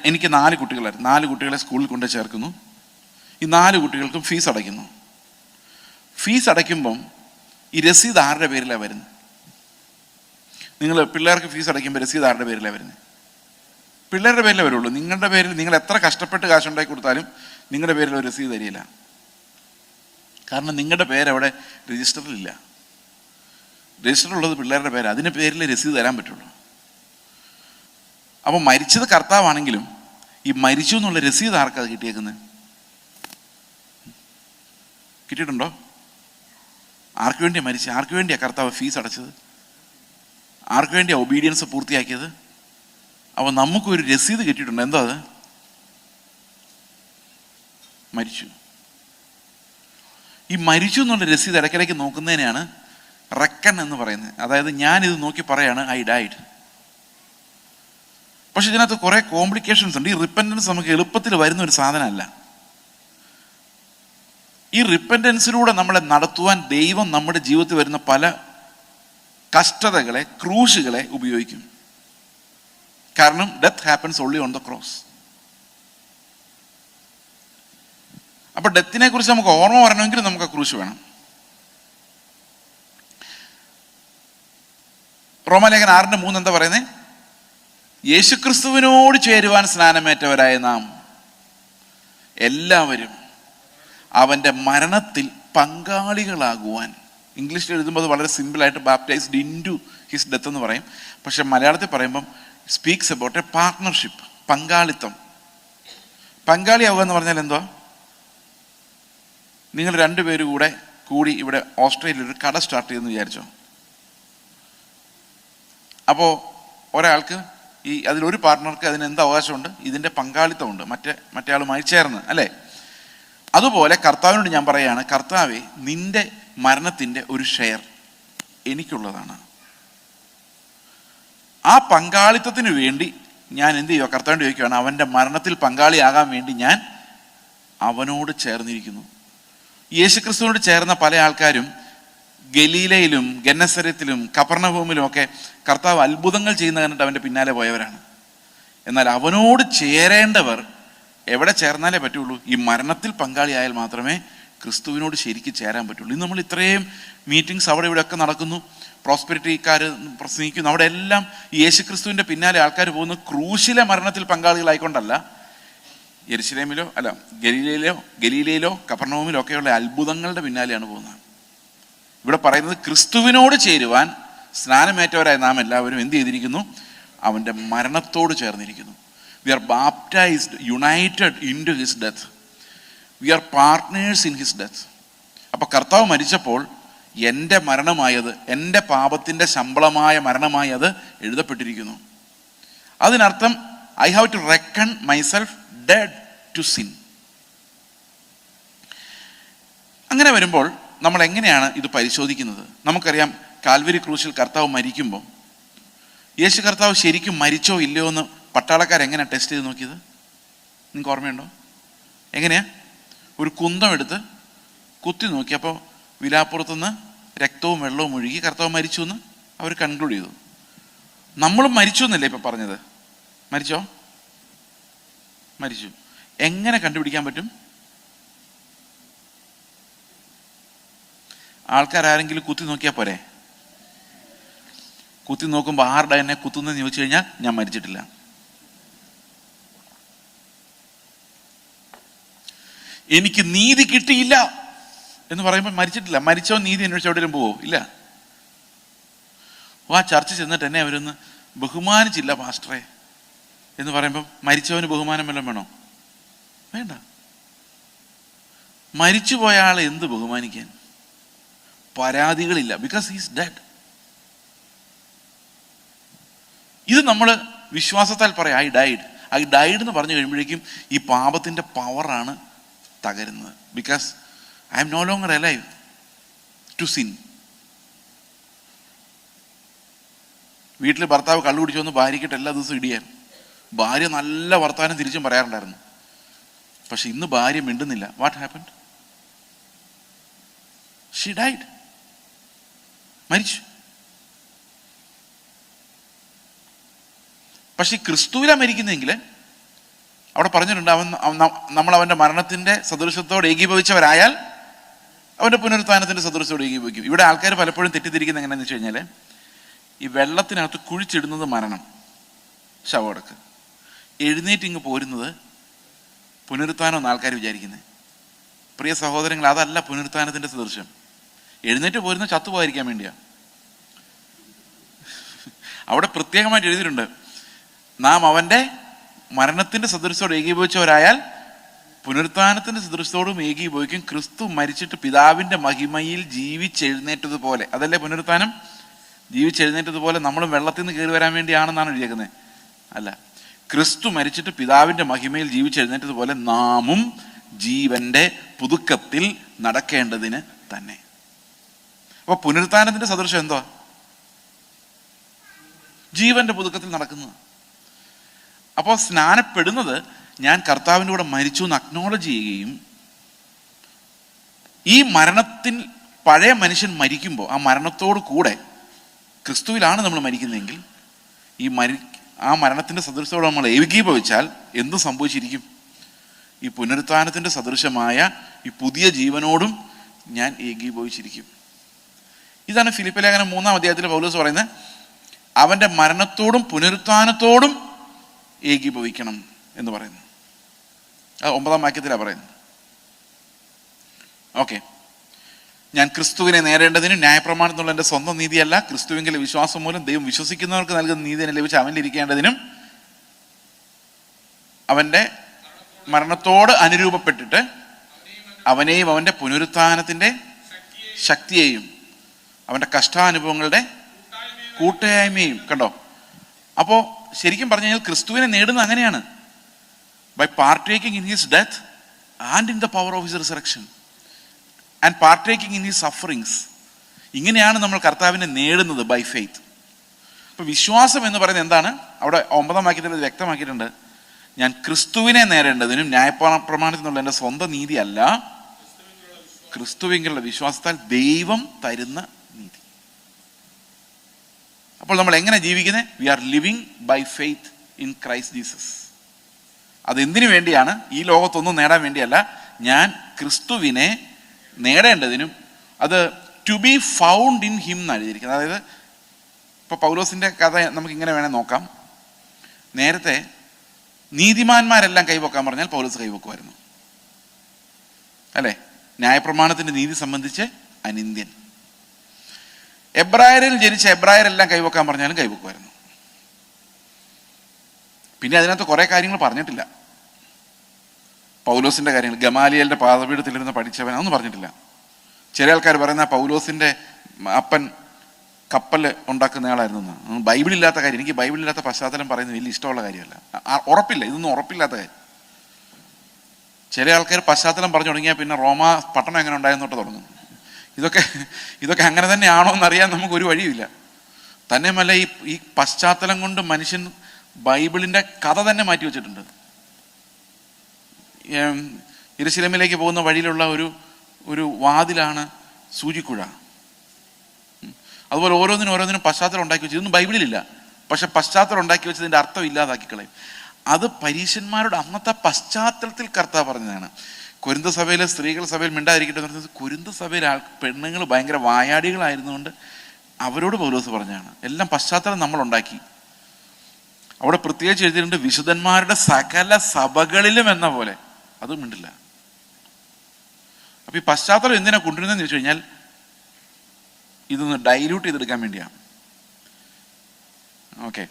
എനിക്ക് 4 കുട്ടികളായിരുന്നു. 4 കുട്ടികളെ സ്കൂളിൽ കൊണ്ട് ചേർക്കുന്നു. ഈ 4 കുട്ടികൾക്കും ഫീസ് അടയ്ക്കുന്നു. ഫീസ് അടയ്ക്കുമ്പം ഈ രസീത് ആരുടെ പേരിലാണ് വരുന്നത്? നിങ്ങൾ പിള്ളേർക്ക് ഫീസ് അടയ്ക്കുമ്പോൾ രസീത് ആരുടെ പേരിലാണ് വരുന്നത്? പിള്ളേരുടെ പേരിലേ വരുള്ളൂ. നിങ്ങളുടെ പേരിൽ നിങ്ങൾ എത്ര കഷ്ടപ്പെട്ട് കാശുണ്ടാക്കി കൊടുത്താലും നിങ്ങളുടെ പേരിൽ ഒരു രസീത് തരില്ല. കാരണം നിങ്ങളുടെ പേരവിടെ രജിസ്റ്ററിലില്ല. രജിസ്റ്ററിലുള്ളത് പിള്ളേരുടെ പേര്, അതിൻ്റെ പേരിൽ രസീത് തരാൻ പറ്റുള്ളൂ. അപ്പോൾ മരിച്ചത് കർത്താവാണെങ്കിലും ഈ മരിച്ചു എന്നുള്ള രസീത് ആർക്കാണ് കിട്ടിയേക്കുന്നത്? കിട്ടിയിട്ടുണ്ടോ? ആർക്ക് വേണ്ടിയാണ് മരിച്ചത്? ആർക്ക് വേണ്ടിയാണ് കർത്താവ് ഫീസ് അടച്ചത്? ആർക്ക് വേണ്ടിയാണ് ഒബീഡിയൻസ് പൂർത്തിയാക്കിയത്? അപ്പോൾ നമുക്കൊരു രസീത് കിട്ടിയിട്ടുണ്ട്. എന്താ അത്? മരിച്ചു. ഈ മരിച്ചു എന്നുള്ള രസീത് ഇടയ്ക്കിടയ്ക്ക് നോക്കുന്നതിനെയാണ് റെക്കൺ എന്ന് പറയുന്നത്. അതായത് ഞാനിത് നോക്കി പറയാണ് ഐ ഡൈഡ്. പക്ഷെ ഇതിനകത്ത് കുറേ കോംപ്ലിക്കേഷൻസ് ഉണ്ട്. ഈ റിപ്പൻറ്റൻസ് നമുക്ക് എളുപ്പത്തിൽ വരുന്ന ഒരു സാധനമല്ല. ഈ റിപ്പൻറ്റൻസിലൂടെ നമ്മളെ നടത്തുവാൻ ദൈവം നമ്മുടെ ജീവിതത്തിൽ വരുന്ന പല കഷ്ടതകളെ, ക്രൂശുകളെ ഉപയോഗിക്കും. കാരണം death happens only on the cross. അപ്പൊ ഡെത്തിനെ കുറിച്ച് നമുക്ക് ഓർമ്മ വരണമെങ്കിൽ നമുക്ക് ക്രൂശ് വേണം. റോമാലേഖനം 6:3 എന്താ പറയുന്നത്? യേശുക്രിസ്തുവിനോട് ചേരുവാൻ സ്നാനമേറ്റവരായ നാം എല്ലാവരും അവൻ്റെ മരണത്തിൽ പങ്കാളികളാകുവാൻ. ഇംഗ്ലീഷിൽ എഴുതുമ്പോൾ അത് വളരെ സിമ്പിളായിട്ട് baptised in to his death എന്ന് പറയും. പക്ഷെ മലയാളത്തിൽ പറയുമ്പം സ്പീക്സ് അബൌട്ട് എ പാർട്ട്ണർഷിപ്പ്, പങ്കാളിത്തം. പങ്കാളിയാവുക എന്ന് പറഞ്ഞാൽ എന്തോ? നിങ്ങൾ 2 പേര് കൂടി ഇവിടെ ഓസ്ട്രേലിയയിൽ ഒരു കട സ്റ്റാർട്ട് ചെയ്തെന്ന് വിചാരിച്ചോ. അപ്പോൾ ഒരാൾക്ക് അതിലൊരു പാർട്ട്ണർക്ക് അതിന് എന്ത് അവകാശമുണ്ട്? ഇതിൻ്റെ പങ്കാളിത്തമുണ്ട് മറ്റേ ആളുമായി ചേർന്ന്, അല്ലേ? അതുപോലെ കർത്താവിനോട് ഞാൻ പറയുകയാണ്, കർത്താവേ, നിന്റെ മരണത്തിൻ്റെ ഒരു ഷെയർ എനിക്കുള്ളതാണ്. ആ പങ്കാളിത്തത്തിന് വേണ്ടി ഞാൻ എന്ത് ചെയ്യുക? കർത്താവിനോട് ചോദിക്കുകയാണ്, അവൻ്റെ മരണത്തിൽ പങ്കാളിയാകാൻ വേണ്ടി ഞാൻ അവനോട് ചേർന്നിരിക്കുന്നു. യേശുക്രിസ്തുവിനോട് ചേർന്ന പല ആൾക്കാരും ഗലീലയിലും ഗന്നസരത്തിലും കപർന്നഹൂമിലും ഒക്കെ കർത്താവ് അത്ഭുതങ്ങൾ ചെയ്യുന്ന കണ്ടിട്ട് അവൻ്റെ പിന്നാലെ പോയവരാണ്. എന്നാൽ അവനോട് ചേരേണ്ടവർ എവിടെ ചേർന്നാലേ പറ്റുള്ളൂ? ഈ മരണത്തിൽ പങ്കാളിയായാൽ മാത്രമേ ക്രിസ്തുവിനോട് ശരിക്കും ചേരാൻ പറ്റുള്ളൂ. ഇന്ന് നമ്മൾ ഇത്രയും മീറ്റിംഗ്സ് അവിടെ ഇവിടെയൊക്കെ നടക്കുന്നു, പ്രോസ്പെരിറ്റിക്കാർ പ്രസംഗിക്കുന്നു. അവിടെ എല്ലാം യേശുക്രിസ്തുവിൻ്റെ പിന്നാലെ ആൾക്കാർ പോകുന്നു ക്രൂശിലെ മരണത്തിൽ പങ്കാളികളായിക്കൊണ്ടല്ല, യെരുശലേമിലോ അല്ല ഗലീലയിലോ കപർന്നഹൂമിലോ ഒക്കെയുള്ള അത്ഭുതങ്ങളുടെ പിന്നാലെയാണ് പോകുന്നത്. ഇവിടെ പറയുന്നത് ക്രിസ്തുവിനോട് ചേരുവാൻ സ്നാനമേറ്റവരായ നാം എല്ലാവരും എന്ത് ചെയ്തിരിക്കുന്നു? അവൻ്റെ മരണത്തോട് ചേർന്നിരിക്കുന്നു. We are baptised, united in to his death. We are partners in his death. അപ്പോൾ കർത്താവ് മരിച്ചപ്പോൾ എൻ്റെ മരണമായത്, എൻ്റെ പാപത്തിൻ്റെ ശമ്പളമായ മരണമായി അത് എഴുതപ്പെട്ടിരിക്കുന്നു. അതിനർത്ഥം I have to reckon myself dead to sin. അങ്ങനെ വരുമ്പോൾ നമ്മൾ എങ്ങനെയാണ് ഇത് പരിശോധിക്കുന്നത്? നമുക്കറിയാം, കാൽവരി ക്രൂശിൽ കർത്താവ് മരിക്കുമ്പോൾ യേശു കർത്താവ് ശരിക്കും മരിച്ചോ ഇല്ലയോ എന്ന് പട്ടാളക്കാരെങ്ങനെയാണ് ടെസ്റ്റ് ചെയ്ത് നോക്കിയത്? നിങ്ങൾക്ക് ഓർമ്മയുണ്ടോ? എങ്ങനെയാ? ഒരു കുന്തം എടുത്ത് കുത്തി നോക്കി. അപ്പോൾ വിലാപ്പുറത്തുനിന്ന് രക്തവും വെള്ളവും ഒഴുകി കർത്താവ് മരിച്ചു എന്ന് അവർ കൺക്ലൂഡ് ചെയ്തു. നമ്മളും മരിച്ചു എന്നല്ലേ ഇപ്പം പറഞ്ഞത്? മരിച്ചോ? മരിച്ചു. എങ്ങനെ കണ്ടുപിടിക്കാൻ പറ്റും? ആൾക്കാരെങ്കിലും കുത്തി നോക്കിയാൽ പോരെ? കുത്തി നോക്കുമ്പോൾ ആരുടെ എന്നെ കുത്തുന്നതെന്ന് ചോദിച്ചു കഴിഞ്ഞാൽ ഞാൻ മരിച്ചിട്ടില്ല. എനിക്ക് നീതി കിട്ടിയില്ല എന്ന് പറയുമ്പോൾ മരിച്ചിട്ടില്ല. മരിച്ചോ നീതി അന്വേഷിച്ച് എവിടെയും പോവോ? ഇല്ല. ആ ചർച്ച ചെന്നിട്ട് എന്നെ അവരൊന്ന് ബഹുമാനിച്ചില്ല പാസ്റ്ററെ എന്ന് പറയുമ്പം മരിച്ചവന് ബഹുമാനം വല്ലതും വേണോ? വേണ്ട. മരിച്ചുപോയ ആളെ എന്ത് ബഹുമാനിക്കാൻ? പരാതികളില്ല, ബിക്കോസ് ഹീസ് ഡെഡ്. ഇത് നമ്മൾ വിശ്വാസത്താൽ പറയാം ഐ ഡൈഡ് എന്ന് പറഞ്ഞു കഴിയുമ്പോഴേക്കും ഈ പാപത്തിന്റെ പവറാണ് തകരുന്നത്. Because I'm no longer alive to sin. വീട്ടിൽ ഭർത്താവ് കള്ളു കുടിച്ചു വന്ന് ഭാര്യയ്ക്കിട്ട് എല്ലാ ദിവസവും ഇടിയാൻ. ഭാര്യ നല്ല വർത്താനം തിരിച്ചും പറയാറുണ്ടായിരുന്നു. പക്ഷെ ഇന്ന് ഭാര്യ മിണ്ടുന്നില്ല. What happened? She died. മരിച്ചു. പക്ഷെ ക്രിസ്തുവിലാ മരിക്കുന്നെങ്കിൽ അവിടെ പറഞ്ഞിട്ടുണ്ട്, നമ്മൾ അവന്റെ മരണത്തിന്റെ സദൃശത്തോട് ഏകീഭവിച്ചവരായാൽ അവന്റെ പുനരുത്ഥാനത്തിന്റെ സദൃശത്തോട് ഏകീഭവിക്കും. ഇവിടെ ആൾക്കാർ പലപ്പോഴും തെറ്റിദ്ധരിക്കുന്നത് എങ്ങനെയാണെന്ന് വെച്ച് കഴിഞ്ഞാൽ, ഈ വെള്ളത്തിനകത്ത് കുഴിച്ചിടുന്നത് മരണം, ശവമടക്ക്, എഴുന്നേറ്റ് ഇങ്ങ് പോരുന്നത് പുനരുത്ഥാനം എന്ന് ആൾക്കാർ വിചാരിക്കുന്നത്. പ്രിയ സഹോദരങ്ങൾ, അതല്ല പുനരുത്ഥാനത്തിന്റെ സദൃശം. എഴുന്നേറ്റ് പോരുന്ന ചത്തുപോകാതിരിക്കാൻ വേണ്ടിയാ. അവിടെ പ്രത്യേകമായിട്ട് എഴുതിയിട്ടുണ്ട്, നാം അവന്റെ മരണത്തിന്റെ സദൃശത്തോട് ഏകീഭവിച്ചവരായാൽ പുനരുത്ഥാനത്തിന്റെ സദൃശത്തോടും ഏകീഭവിക്കും. ക്രിസ്തു മരിച്ചിട്ട് പിതാവിന്റെ മഹിമയിൽ ജീവിച്ചെഴുന്നേറ്റതുപോലെ, അതല്ലേ പുനരുത്ഥാനം? ജീവിച്ചെഴുന്നേറ്റതുപോലെ നമ്മളും വെള്ളത്തിൽ നിന്ന് കയറി വരാൻ വേണ്ടിയാണെന്നാണ് എഴുതിയേക്കുന്നത്. അല്ല, ക്രിസ്തു മരിച്ചിട്ട് പിതാവിന്റെ മഹിമയിൽ ജീവിച്ചെഴുന്നേറ്റതുപോലെ നാമും ജീവന്റെ പുതുക്കത്തിൽ നടക്കേണ്ടതിന് തന്നെ. അപ്പൊ പുനരുത്ഥാനത്തിന്റെ സദൃശം എന്തുവാ? ജീവന്റെ പുതുക്കത്തിൽ നടക്കുന്നത്. അപ്പോൾ സ്നാനപ്പെടുന്നത് ഞാൻ കർത്താവിൻ്റെ കൂടെ മരിച്ചു എന്ന് അക്നോളജ് ചെയ്യുകയും, ഈ മരണത്തിൽ പഴയ മനുഷ്യൻ മരിക്കുമ്പോൾ ആ മരണത്തോട് കൂടെ ക്രിസ്തുവിലാണ് നമ്മൾ മരിക്കുന്നതെങ്കിൽ ആ മരണത്തിന്റെ സദൃശത്തോട് നമ്മൾ ഏകീഭവിച്ചാൽ എന്ത് സംഭവിച്ചിരിക്കും? ഈ പുനരുത്ഥാനത്തിന്റെ സദൃശമായ ഈ പുതിയ ജീവനോടും ഞാൻ ഏകീഭവിച്ചിരിക്കും. ഇതാണ് ഫിലിപ്പി ലേഖനം 3-ാം അധ്യായത്തിൽ പൗലോസ് പറയുന്നത്, അവന്റെ മരണത്തോടും പുനരുത്ഥാനത്തോടും ഏകീഭവിക്കണം എന്ന് പറയുന്നു. അത് 9-ാം വാക്യത്തിലാണ് പറയുന്നത്. ഓക്കെ, ഞാൻ ക്രിസ്തുവിനെ നേടേണ്ടതിനും ന്യായപ്രമാണത്തിനുള്ള എൻ്റെ സ്വന്തം നീതിയല്ല, ക്രിസ്തുവിന്റെ വിശ്വാസം മൂലം ദൈവം വിശ്വസിക്കുന്നവർക്ക് നൽകുന്ന നീതി എന്നെ ലഭിച്ച് അവനിലിരിക്കേണ്ടതിനും അവന്റെ മരണത്തോട് അനുരൂപപ്പെട്ടിട്ട് അവനെയും അവന്റെ പുനരുത്ഥാനത്തിന്റെ ശക്തിയെയും അവന്റെ കഷ്ടാനുഭവങ്ങളുടെ കൂട്ടായ്മയും കണ്ടോ. അപ്പോ ശരിക്കും പറഞ്ഞു കഴിഞ്ഞാൽ ക്രിസ്തുവിനെ നേടുന്നത് അങ്ങനെയാണ്, by partaking in his death and in the power of his resurrection and partaking in his sufferings. ഇങ്ങനെയാണ് നമ്മൾ കർത്താവിനെ നേടുന്നത്, ബൈ ഫെയ്ത്ത്. അപ്പൊ വിശ്വാസം എന്ന് പറയുന്നത് എന്താണ്? അവിടെ 9-ാം വാക്യത്തിൽ അത് വ്യക്തമാക്കിയിട്ടുണ്ട്, ഞാൻ ക്രിസ്തുവിനെ നേടേണ്ടതിനും ന്യായപ്രമാണത്തിൽ നിന്നുള്ള എൻ്റെ സ്വന്തം നീതിയല്ല, ക്രിസ്തുവിലുള്ള വിശ്വാസത്താൽ ദൈവം തരുന്ന നീതി. അപ്പോൾ നമ്മൾ എങ്ങനെ ജീവിക്കുന്നത്? We are living by faith in Christ Jesus. അതെന്തിനു വേണ്ടിയാണ്? ഈ ലോകത്തൊന്നും നേടാൻ വേണ്ടിയല്ല, ഞാൻ ക്രിസ്തുവിനെ നേടേണ്ടതിനും. അത് to be found in him എന്നാണ് എഴുതിയിരിക്കുന്നത്. അതായത് ഇപ്പൊ പൗലോസിന്റെ കഥ നമുക്ക് ഇങ്ങനെ വേണേൽ നോക്കാം. നേരത്തെ നീതിമാന്മാരെല്ലാം കൈവക്കാൻ പറഞ്ഞാൽ പൗലോസ് കൈവക്കുമായിരുന്നു, അല്ലേ? ന്യായപ്രമാണത്തിന്റെ നീതി സംബന്ധിച്ച് അനിന്ദ്യൻ. എബ്രായരിൽ ജനിച്ച എബ്രായരെല്ലാം കൈവക്കാൻ പറഞ്ഞാലും കൈവക്കുമായിരുന്നു. പിന്നെ അതിനകത്ത് കുറെ കാര്യങ്ങൾ പറഞ്ഞിട്ടില്ല. പൗലോസിന്റെ കാര്യങ്ങൾ, ഗമാലിയലിന്റെ പാദപീഠത്തിലിരുന്ന് പഠിച്ചവൻ, അതൊന്നും പറഞ്ഞിട്ടില്ല. ചില ആൾക്കാർ പറയുന്ന പൗലോസിന്റെ അപ്പൻ കപ്പൽ ഉണ്ടാക്കുന്ന ആളായിരുന്നു. ബൈബിളില്ലാത്ത കാര്യം. എനിക്ക് ബൈബിളില്ലാത്ത പശ്ചാത്തലം പറയുന്നത് വലിയ ഇഷ്ടമുള്ള കാര്യമല്ല, ഉറപ്പില്ല, ഇതൊന്നും ഉറപ്പില്ലാത്ത കാര്യം. ചില ആൾക്കാർ പശ്ചാത്തലം പറഞ്ഞു തുടങ്ങിയാൽ പിന്നെ റോമ പട്ടണം എങ്ങനെ ഉണ്ടായെന്നോട്ട് തുടങ്ങും. ഇതൊക്കെ അങ്ങനെ തന്നെയാണോ എന്നറിയാൻ നമുക്കൊരു വഴിയില്ല. തന്നെയുമല്ല, ഈ പശ്ചാത്തലം കൊണ്ട് മനുഷ്യൻ ബൈബിളിന്റെ കഥ തന്നെ മാറ്റി വെച്ചിട്ടുണ്ട്. യെരൂശലേമിലേക്ക് പോകുന്ന വഴിയിലുള്ള ഒരു വാതിലാണ് സൂചിക്കുഴ. അതുപോലെ ഓരോന്നിനും പശ്ചാത്തലം ഉണ്ടാക്കി വെച്ചു. ഇതൊന്നും ബൈബിളിലില്ല, പക്ഷെ പശ്ചാത്തലം ഉണ്ടാക്കി വെച്ചതിന്റെ അർത്ഥം ഇല്ലാതാക്കി കളയും. അത് പരീശന്മാരുടെ അന്നത്തെ പശ്ചാത്തലത്തിൽ കർത്താവ് പറഞ്ഞതാണ്. കൊരിന്ത സഭയിലെ സ്ത്രീകൾ സഭയിൽ മിണ്ടാതിരിക്കട്ടെ എന്ന് പറഞ്ഞത്, കൊരിന്ത സഭയിലെ പെണ്ണുങ്ങൾ ഭയങ്കര വായാടികളായിരുന്നുകൊണ്ട് അവരോട് പൗലോസ് പറഞ്ഞാണ്. എല്ലാം പശ്ചാത്തലം നമ്മൾ ഉണ്ടാക്കി. അവിടെ പ്രത്യേകിച്ച് എഴുതിയിട്ടുണ്ട്, വിശുദ്ധന്മാരുടെ സകല സഭകളിലും എന്ന പോലെ. അതും മിണ്ടില്ല. അപ്പൊ ഈ പശ്ചാത്തലം എന്തിനാ കൊണ്ടുവരുന്നതെന്ന് ചോദിച്ചു കഴിഞ്ഞാൽ ഇതൊന്ന് ഡൈല്യൂട്ട് ചെയ്തെടുക്കാൻ വേണ്ടിയാണ്. ഓക്കെ.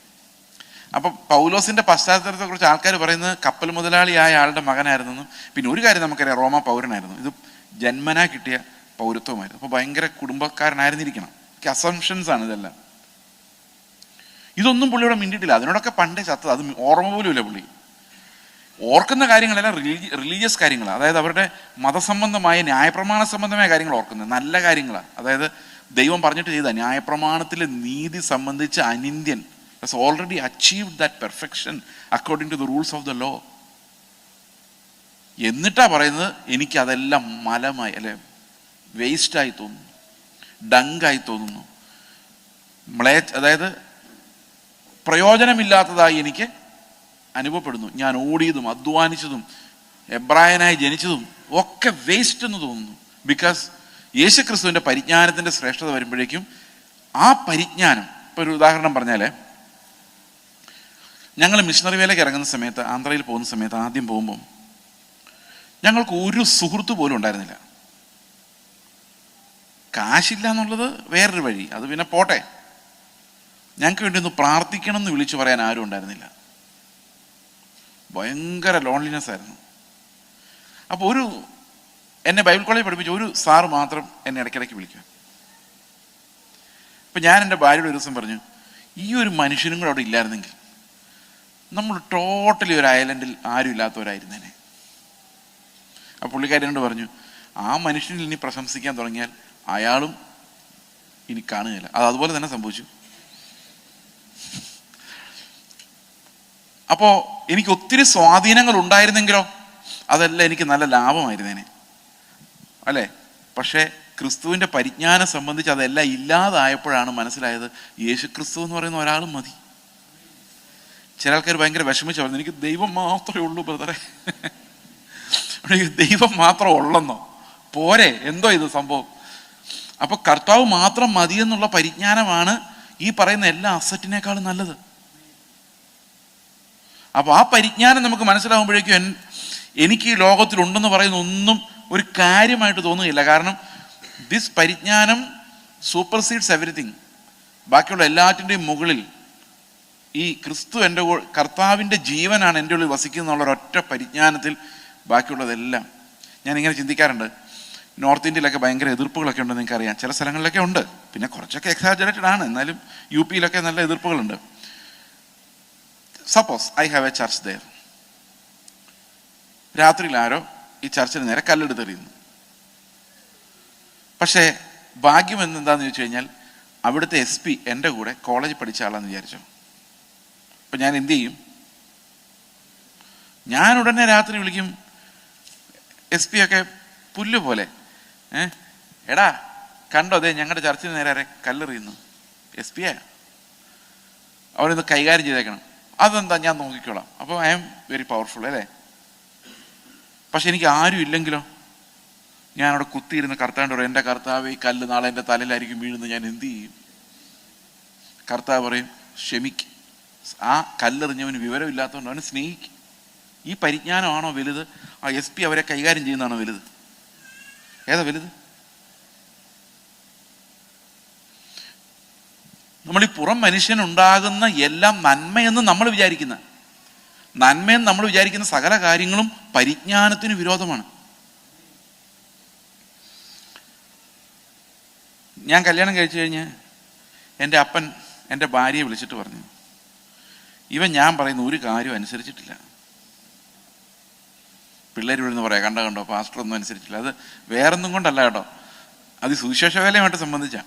അപ്പൊ പൗലോസിന്റെ പശ്ചാത്തലത്തെ കുറിച്ച് ആൾക്കാർ പറയുന്നത് കപ്പൽ മുതലാളിയായ ആളുടെ മകനായിരുന്നു. പിന്നെ ഒരു കാര്യം നമുക്കറിയാം, റോമ പൗരനായിരുന്നു. ഇത് ജന്മനാ കിട്ടിയ പൗരത്വമായിരുന്നു. അപ്പൊ ഭയങ്കര കുടുംബക്കാരനായിരുന്നിരിക്കണം. അസംഷൻസ് ആണ് ഇതെല്ലാം. ഇതൊന്നും പുള്ളിയോടെ മിണ്ടിയിട്ടില്ല. അതിനോടൊക്കെ പണ്ടേ ചത്തത്. അത് ഓർമ്മ പോലും ഇല്ല പുള്ളി. ഓർക്കുന്ന കാര്യങ്ങളെല്ലാം റിലീജിയസ് കാര്യങ്ങളാണ്. അതായത് അവരുടെ മതസംബന്ധമായ ന്യായപ്രമാണ സംബന്ധമായ കാര്യങ്ങൾ ഓർക്കുന്നത്, നല്ല കാര്യങ്ങളാണ്. അതായത് ദൈവം പറഞ്ഞിട്ട് ചെയ്ത ന്യായപ്രമാണത്തിലെ നീതി സംബന്ധിച്ച് അനിന്ത്യൻ has already achieved that perfection according to the rules of the law. എന്നിട്ടാ പറയുന്നത് എനിക്കതെല്ലാം മലമായി അല്ലെ വേസ്റ്റായി തോന്നുന്നു, ഡങ്കായി തോന്നുന്നു, അതായത് പ്രയോജനമില്ലാത്തതായി എനിക്ക് അനുഭവപ്പെടുന്നു. ഞാൻ ഓടിയതും അധ്വാനിച്ചതും എബ്രായനായി ജനിച്ചതും ഒക്കെ വേസ്റ്റ് എന്ന് തോന്നുന്നു. ബിക്കോസ് യേശുക്രിസ്തുവിൻ്റെ പരിജ്ഞാനത്തിൻ്റെ ശ്രേഷ്ഠത വരുമ്പോഴേക്കും ആ പരിജ്ഞാനം, ഇപ്പോൾ ഒരു ഉദാഹരണം പറഞ്ഞാൽ, ഞങ്ങൾ മിഷണറി വേലയ്ക്ക് ഇറങ്ങുന്ന സമയത്ത്, ആന്ധ്രയിൽ പോകുന്ന സമയത്ത്, ആദ്യം പോകുമ്പം ഞങ്ങൾക്ക് ഒരു സുഹൃത്ത് പോലും ഉണ്ടായിരുന്നില്ല. കാശില്ല എന്നുള്ളത് വേറൊരു വഴി, അത് പിന്നെ പോട്ടെ. ഞങ്ങൾക്ക് വേണ്ടി ഒന്ന് പ്രാർത്ഥിക്കണം എന്ന് വിളിച്ചു പറയാൻ ആരും ഉണ്ടായിരുന്നില്ല. ഭയങ്കര ലോൺലിനെസ് ആയിരുന്നു. അപ്പോൾ എന്നെ ബൈബിൾ കോളേജിൽ പഠിപ്പിച്ച ഒരു സാറ് മാത്രം എന്നെ ഇടയ്ക്കിടയ്ക്ക് വിളിക്കും. അപ്പം ഞാൻ എൻ്റെ ഭാര്യയുടെ ഒരു ദിവസം പറഞ്ഞു, ഈ ഒരു മനുഷ്യനും കൂടെ അവിടെ ഇല്ലായിരുന്നെങ്കിൽ നമ്മൾ ടോട്ടലി ഒരു ഐലൻഡിൽ ആരും ഇല്ലാത്തവരായിരുന്നേനെ. ആ പുള്ളിക്കാരനോട് പറഞ്ഞു, ആ മനുഷ്യനിൽ ഇനി പ്രശംസിക്കാൻ തുടങ്ങിയാൽ അയാളും ഇനി കാണുകയില്ല. അതുപോലെ തന്നെ സംഭവിച്ചു. അപ്പോൾ എനിക്ക് ഒത്തിരി സ്വാധീനങ്ങൾ ഉണ്ടായിരുന്നെങ്കിലോ അതെല്ലാം എനിക്ക് നല്ല ലാഭമായിരുന്നേനെ അല്ലേ. പക്ഷേ ക്രിസ്തുവിൻ്റെ പരിജ്ഞാനം സംബന്ധിച്ച് അതെല്ലാം ഇല്ലാതായപ്പോഴാണ് മനസ്സിലായത്, യേശു ക്രിസ്തു എന്ന് പറയുന്ന ഒരാളും മതി. ചില ആൾക്കാർ ഭയങ്കര വിഷമിച്ച് പറഞ്ഞു, എനിക്ക് ദൈവം മാത്രമേ ഉള്ളൂ ബ്രദറെ. ദൈവം മാത്രം ഉള്ളെന്നോ? പോരെ, എന്തോ ഇത് സംഭവം. അപ്പൊ കർത്താവ് മാത്രം മതിയെന്നുള്ള പരിജ്ഞാനമാണ് ഈ പറയുന്ന എല്ലാ അസറ്റിനേക്കാളും നല്ലത്. അപ്പൊ ആ പരിജ്ഞാനം നമുക്ക് മനസ്സിലാകുമ്പോഴേക്കും എനിക്ക് ഈ ലോകത്തിലുണ്ടെന്ന് പറയുന്ന ഒന്നും ഒരു കാര്യമായിട്ട് തോന്നുകയില്ല. കാരണം ദിസ് പരിജ്ഞാനം സൂപ്പർസീഡ്സ് എവരിത്തിങ്. ബാക്കിയുള്ള എല്ലാറ്റിൻ്റെയും മുകളിൽ ഈ ക്രിസ്തു എൻ്റെ കർത്താവിൻ്റെ ജീവനാണ് എൻ്റെ ഉള്ളിൽ വസിക്കുന്ന ഒരൊറ്റ പരിജ്ഞാനത്തിൽ ബാക്കിയുള്ളതെല്ലാം. ഞാനിങ്ങനെ ചിന്തിക്കാറുണ്ട്, നോർത്ത് ഇന്ത്യയിലൊക്കെ ഭയങ്കര എതിർപ്പുകളൊക്കെ ഉണ്ടെന്ന് എനിക്കറിയാം. ചില സ്ഥലങ്ങളിലൊക്കെ ഉണ്ട്, പിന്നെ കുറച്ചൊക്കെ എക്സാജറേറ്റഡ് ആണ്, എന്നാലും യു പിയിലൊക്കെ നല്ല എതിർപ്പുകളുണ്ട്. Suppose I have a church there. രാത്രിയിൽ ആരോ ഈ ചർച്ചിന് നേരെ കല്ലെടുത്തെറിയുന്നു. പക്ഷേ ഭാഗ്യം എന്താണെന്ന് ചോദിച്ചു കഴിഞ്ഞാൽ അവിടുത്തെ SP എൻ്റെ കൂടെ കോളേജിൽ പഠിച്ച ആളാന്ന് വിചാരിച്ചോ. അപ്പം ഞാൻ എന്തു ചെയ്യും? ഞാൻ ഉടനെ രാത്രി വിളിക്കും SP ഒക്കെ പുല്ല് പോലെ, എടാ കണ്ടോ അതെ ഞങ്ങളുടെ ചർച്ചിന് നേരെ കല്ലെറിയുന്നു, SP അവരൊന്ന് കൈകാര്യം ചെയ്തേക്കണം. അതെന്താ, ഞാൻ നോക്കിക്കോളാം. അപ്പോൾ ഐ ആം വെരി പവർഫുൾ അല്ലേ. പക്ഷെ എനിക്ക് ആരും ഇല്ലെങ്കിലോ, ഞാനവിടെ കുത്തിയിരുന്ന് കർത്താവിൻ്റെ പറയും, എൻ്റെ കർത്താവ് ഈ കല്ല് നാളെ എൻ്റെ തലയിലായിരിക്കും വീഴുന്നത്, ഞാൻ എന്ത് ചെയ്യും? കർത്താവ് പറയും, ക്ഷമിക്ക്. ആ കല്ലെറിഞ്ഞവന് വിവരമില്ലാത്തതുകൊണ്ട് അവന് സ്നേഹിക്കും. ഈ പരിജ്ഞാനമാണോ വലുത്? ആ SP അവരെ കൈകാര്യം ചെയ്യുന്നതാണോ വലുത്? ഏതാ വലുത്? നമ്മൾ ഈ പുറം മനുഷ്യനുണ്ടാകുന്ന എല്ലാം നന്മയെന്ന് നമ്മൾ വിചാരിക്കുന്ന സകല കാര്യങ്ങളും പരിജ്ഞാനത്തിന് വിരോധമാണ്. ഞാൻ കല്യാണം കഴിച്ചു കഴിഞ്ഞ് എൻ്റെ അപ്പൻ എൻ്റെ ഭാര്യയെ വിളിച്ചിട്ട് പറഞ്ഞു, ഇവൻ ഞാൻ പറയുന്ന ഒരു കാര്യം അനുസരിച്ചിട്ടില്ല. പിള്ളേർ വിടുന്ന് പറയാം, കണ്ടോ പാസ്റ്റർ ഒന്നും അനുസരിച്ചില്ല. അത് വേറൊന്നും കൊണ്ടല്ല കേട്ടോ, അത് സുവിശേഷ വേലയുമായിട്ട് സംബന്ധിച്ച.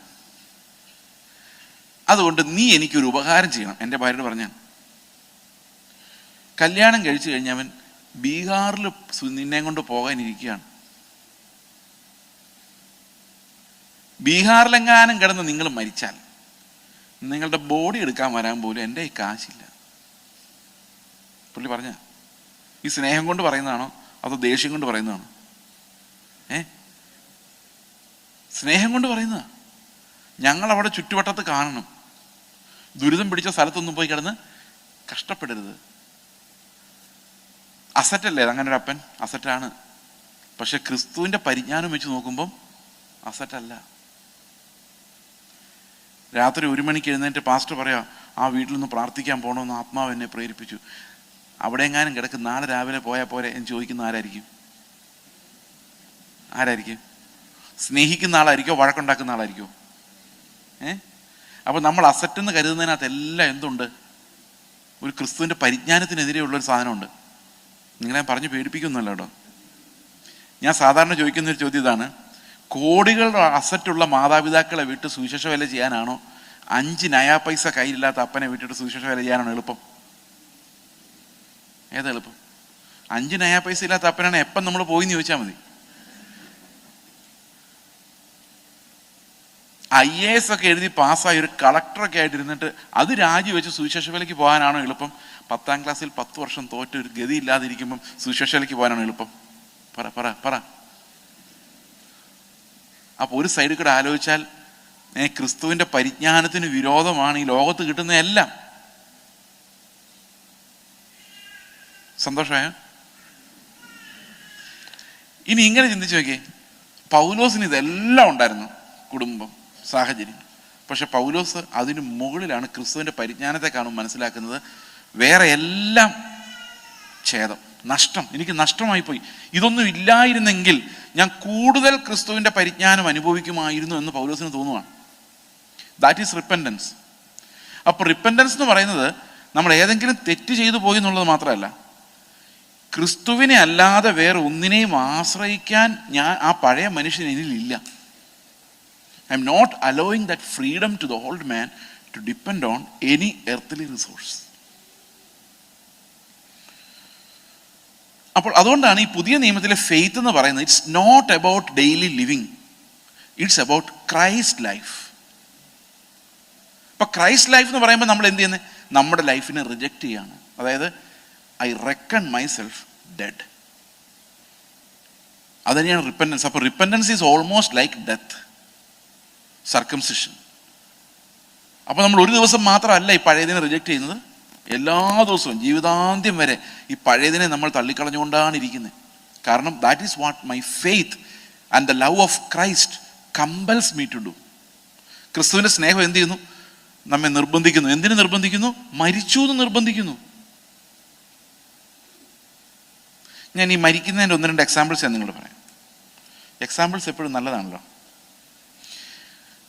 അതുകൊണ്ട് നീ എനിക്കൊരു ഉപകാരം ചെയ്യണം. എൻ്റെ ഭാര്യയോട് പറഞ്ഞാൽ, കല്യാണം കഴിച്ചു കഴിഞ്ഞവൻ ബീഹാറിൽ നിന്നെ കൊണ്ട് പോകാനിരിക്കുകയാണ്. ബീഹാറിലെങ്ങാനും കിടന്ന് നിങ്ങൾ മരിച്ചാൽ നിങ്ങളുടെ ബോഡി എടുക്കാൻ വരാൻ പോലും എൻ്റെ ഈ കാശില്ല. പുള്ളി പറഞ്ഞ ഈ സ്നേഹം കൊണ്ട് പറയുന്നതാണോ അതോ ദേഷ്യം കൊണ്ട് പറയുന്നതാണോ? സ്നേഹം കൊണ്ട് പറയുന്നതാ. ഞങ്ങളവിടെ ചുറ്റുവട്ടത്ത് കാണണം. ദുരിതം പിടിച്ച സ്ഥലത്തൊന്നും പോയി കിടന്ന് കഷ്ടപ്പെടരുത്. അസറ്റല്ലേ അങ്ങനെ ഒരു അപ്പൻ? അസറ്റാണ്. പക്ഷെ ക്രിസ്തുവിൻ്റെ പരിജ്ഞാനം വെച്ച് നോക്കുമ്പം അസറ്റല്ല. രാത്രി 1 മണിക്ക് എഴുന്നേറ്റ് പാസ്റ്റർ പറയാ, ആ വീട്ടിൽ നിന്ന് പ്രാർത്ഥിക്കാൻ പോകണമെന്ന് ആത്മാവ് എന്നെ പ്രേരിപ്പിച്ചു. അവിടെ എങ്ങാനും കിടക്കും, നാളെ രാവിലെ പോയാൽ പോരെ എന്ന് ചോദിക്കുന്ന ആരായിരിക്കും? സ്നേഹിക്കുന്ന ആളായിരിക്കോ വഴക്കുണ്ടാക്കുന്ന ആളായിരിക്കോ? അപ്പോൾ നമ്മൾ അസറ്റെന്ന് കരുതുന്നതിനകത്ത് എല്ലാം എന്തുണ്ട്? ഒരു ക്രിസ്തുവിൻ്റെ പരിജ്ഞാനത്തിനെതിരെയുള്ളൊരു സാധനമുണ്ട്. നിങ്ങളെ പറഞ്ഞു പേടിപ്പിക്കുന്നല്ലോ കേട്ടോ. ഞാൻ സാധാരണ ചോദിക്കുന്നൊരു ചോദ്യം ഇതാണ്: കോടികളുടെ അസറ്റുള്ള മാതാപിതാക്കളെ വിട്ട് സുവിശേഷ വേല ചെയ്യാനാണോ 5 നയാ പൈസ കയ്യിലില്ലാത്ത അപ്പനെ വിട്ടിട്ട് സുവിശേഷ വേല ചെയ്യാനാണോ എളുപ്പം? ഏതാ എളുപ്പം? 5 നയാ പൈസ ഇല്ലാത്ത അപ്പനാണ് എപ്പം നമ്മൾ പോയിന്ന് ചോദിച്ചാൽ മതി. IAS ഒക്കെ എഴുതി പാസ്സായി ഒരു കളക്ടറൊക്കെ ആയിട്ടിരുന്നിട്ട് അത് രാജിവെച്ച് സുവിശേഷ വേലയ്ക്ക് പോകാനാണോ എളുപ്പം? 10ാം ക്ലാസ്സിൽ 10 വർഷം തോറ്റ് ഒരു ഗതി ഇല്ലാതിരിക്കുമ്പം സുവിശേഷ വേലയ്ക്ക് പോകാനാണോ എളുപ്പം? പറ. അപ്പോൾ ഒരു സൈഡിൽ കൂടെ ആലോചിച്ചാൽ ക്രിസ്തുവിൻ്റെ പരിജ്ഞാനത്തിന് വിരോധമാണ് ഈ ലോകത്ത് കിട്ടുന്ന എല്ലാം. സന്തോഷമായ? ഇനി ഇങ്ങനെ ചിന്തിച്ചു നോക്കിയേ, പൗലോസിന് ഇതെല്ലാം ഉണ്ടായിരുന്നു, കുടുംബം, സാഹചര്യം. പക്ഷെ പൗലോസ് അതിന് മുകളിലാണ് ക്രിസ്തുവിൻ്റെ പരിജ്ഞാനത്തെ കാണും മനസ്സിലാക്കുന്നത് വേറെ എല്ലാം ഛേദം, നഷ്ടം, എനിക്ക് നഷ്ടമായിപ്പോയി, ഇതൊന്നും ഇല്ലായിരുന്നെങ്കിൽ ഞാൻ കൂടുതൽ ക്രിസ്തുവിൻ്റെ പരിജ്ഞാനം അനുഭവിക്കുമായിരുന്നു എന്ന് പൗലോസിന് തോന്നുവാണ്. That is repentance. അപ്പോൾ റിപ്പൻറ്റൻസ് എന്ന് പറയുന്നത് നമ്മൾ ഏതെങ്കിലും തെറ്റ് ചെയ്തു പോയി എന്നുള്ളത് മാത്രമല്ല, ക്രിസ്തുവിനെ അല്ലാതെ വേറെ ഒന്നിനെയും ആശ്രയിക്കാൻ ആ പഴയ മനുഷ്യൻ എന്നിലില്ല. I'm not allowing that freedom to the old man to depend on any earthly resource. അപ്പോൾ അതുകൊണ്ടാണ് ഈ പുതിയ നിയമത്തിലെ ഫെയ്ത്ത് എന്ന് പറയുന്നത് it's not about daily living, it's about Christ life. അപ്പൊ ക്രൈസ്റ്റ് ലൈഫ് എന്ന് പറയുമ്പോൾ നമ്മൾ എന്ത് ചെയ്യുന്നത്? നമ്മുടെ ലൈഫിനെ റിജക്റ്റ് ചെയ്യാണ്. അതായത് ഐ റെക്കൺ മൈസെൽഫ് ഡെഡ്. അത് തന്നെയാണ് റിപ്പൻറ്റൻസ്. അപ്പോൾ repentance is almost like death, circumcision. അപ്പോൾ നമ്മൾ ഒരു ദിവസം മാത്രമല്ല ഈ പഴയതിനെ റിജക്റ്റ് ചെയ്യുന്നത്, എല്ലാ ദിവസവും ജീവിതാന്ത്യം വരെ ഈ പഴയതിനെ നമ്മൾ തള്ളിക്കളഞ്ഞുകൊണ്ടാണ് ഇരിക്കുന്നത്. കാരണം that is what my faith and the love of Christ compels me to do. ക്രിസ്തുവിൻ്റെ സ്നേഹം എന്ത് ചെയ്യുന്നു? നമ്മെ നിർബന്ധിക്കുന്നു. എന്തിനു നിർബന്ധിക്കുന്നു? മരിച്ചു എന്ന് നിർബന്ധിക്കുന്നു. ഞാൻ ഈ മരിക്കുന്നതിൻ്റെ 1-2 എക്സാമ്പിൾസ് ഞാൻ നിങ്ങളോട് പറയാം. എക്സാമ്പിൾസ് എപ്പോഴും നല്ലതാണല്ലോ.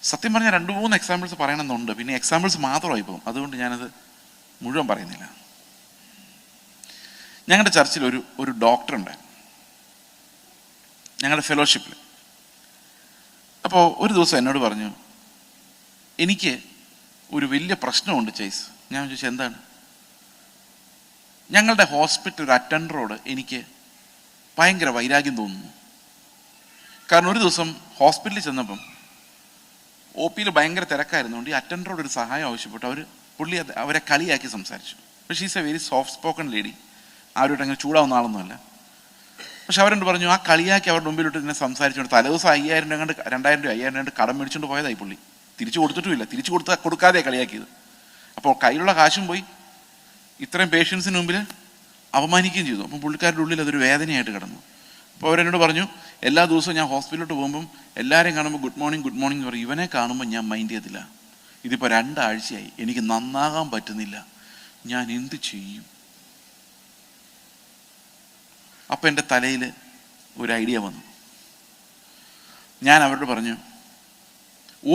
സത്യം പറഞ്ഞാൽ 2-3 എക്സാമ്പിൾസ് പറയണമെന്നുണ്ട്, പിന്നെ എക്സാമ്പിൾസ് മാത്രമായി പോകും. അതുകൊണ്ട് ഞാനത് മുഴുവൻ പറയുന്നില്ല. ഞങ്ങളുടെ ചർച്ചിൽ ഒരു ഡോക്ടർ ഉണ്ടായിരുന്നു, ഞങ്ങളുടെ ഫെലോഷിപ്പിൽ. അപ്പോൾ ഒരു ദിവസം എന്നോട് പറഞ്ഞു, എനിക്ക് ഒരു വലിയ പ്രശ്നമുണ്ട് ചേസ്. ഞാൻ ചോദിച്ചു എന്താണ്? ഞങ്ങളുടെ ഹോസ്പിറ്റൽ ഒരു അറ്റൻഡറോട് എനിക്ക് ഭയങ്കര വൈരാഗ്യം തോന്നുന്നു. കാരണം ഒരു ദിവസം ഹോസ്പിറ്റലിൽ ചെന്നപ്പം OP ഭയങ്കര തിരക്കായിരുന്നുകൊണ്ട് ഈ അറ്റൻഡറോട് ഒരു സഹായം ആവശ്യപ്പെട്ടു. പുള്ളി അവരെ കളിയാക്കി സംസാരിച്ചു. പക്ഷേ is a very soft spoken lady, ആരോട്ട് അങ്ങനെ ചൂടാവുന്ന ആളൊന്നുമല്ല. പക്ഷെ അവരോട് പറഞ്ഞു, ആ കളിയാക്കി അവരുടെ മുമ്പിലിട്ട് ഇങ്ങനെ സംസാരിച്ചുകൊണ്ട് തലേദിവസം 5000 രൂപ കണ്ട് 2000 രൂപ 5000 രൂപ കടം മേടിച്ചുകൊണ്ട് പോയതായി. പുള്ളി തിരിച്ചു കൊടുത്തിട്ടുമില്ല, കൊടുക്കാതെ കളിയാക്കിയത്. അപ്പോൾ കയ്യിലുള്ള കാശും പോയി, ഇത്രയും പേഷ്യൻസിന് മുമ്പിൽ അവമാനിക്കുകയും ചെയ്തു. അപ്പം പുള്ളിക്കാരുടെ ഉള്ളിൽ അതൊരു വേദനയായിട്ട് കിടന്നു. അപ്പോൾ അവരെന്നോട് പറഞ്ഞു, എല്ലാ ദിവസവും ഞാൻ ഹോസ്പിറ്റലിലോട്ട് പോകുമ്പം എല്ലാവരെയും കാണുമ്പോൾ ഗുഡ് മോർണിംഗ് എന്ന് പറയും. ഇവനെ കാണുമ്പോൾ ഞാൻ മൈൻഡ് ചെയ്തില്ല. ഇതിപ്പോൾ 2 ആഴ്ചയായി, എനിക്ക് നന്നാകാൻ പറ്റുന്നില്ല, ഞാൻ എന്ത് ചെയ്യും? അപ്പം എൻ്റെ തലയിൽ ഒരു ഐഡിയ വന്നു. ഞാൻ അവരോട് പറഞ്ഞു,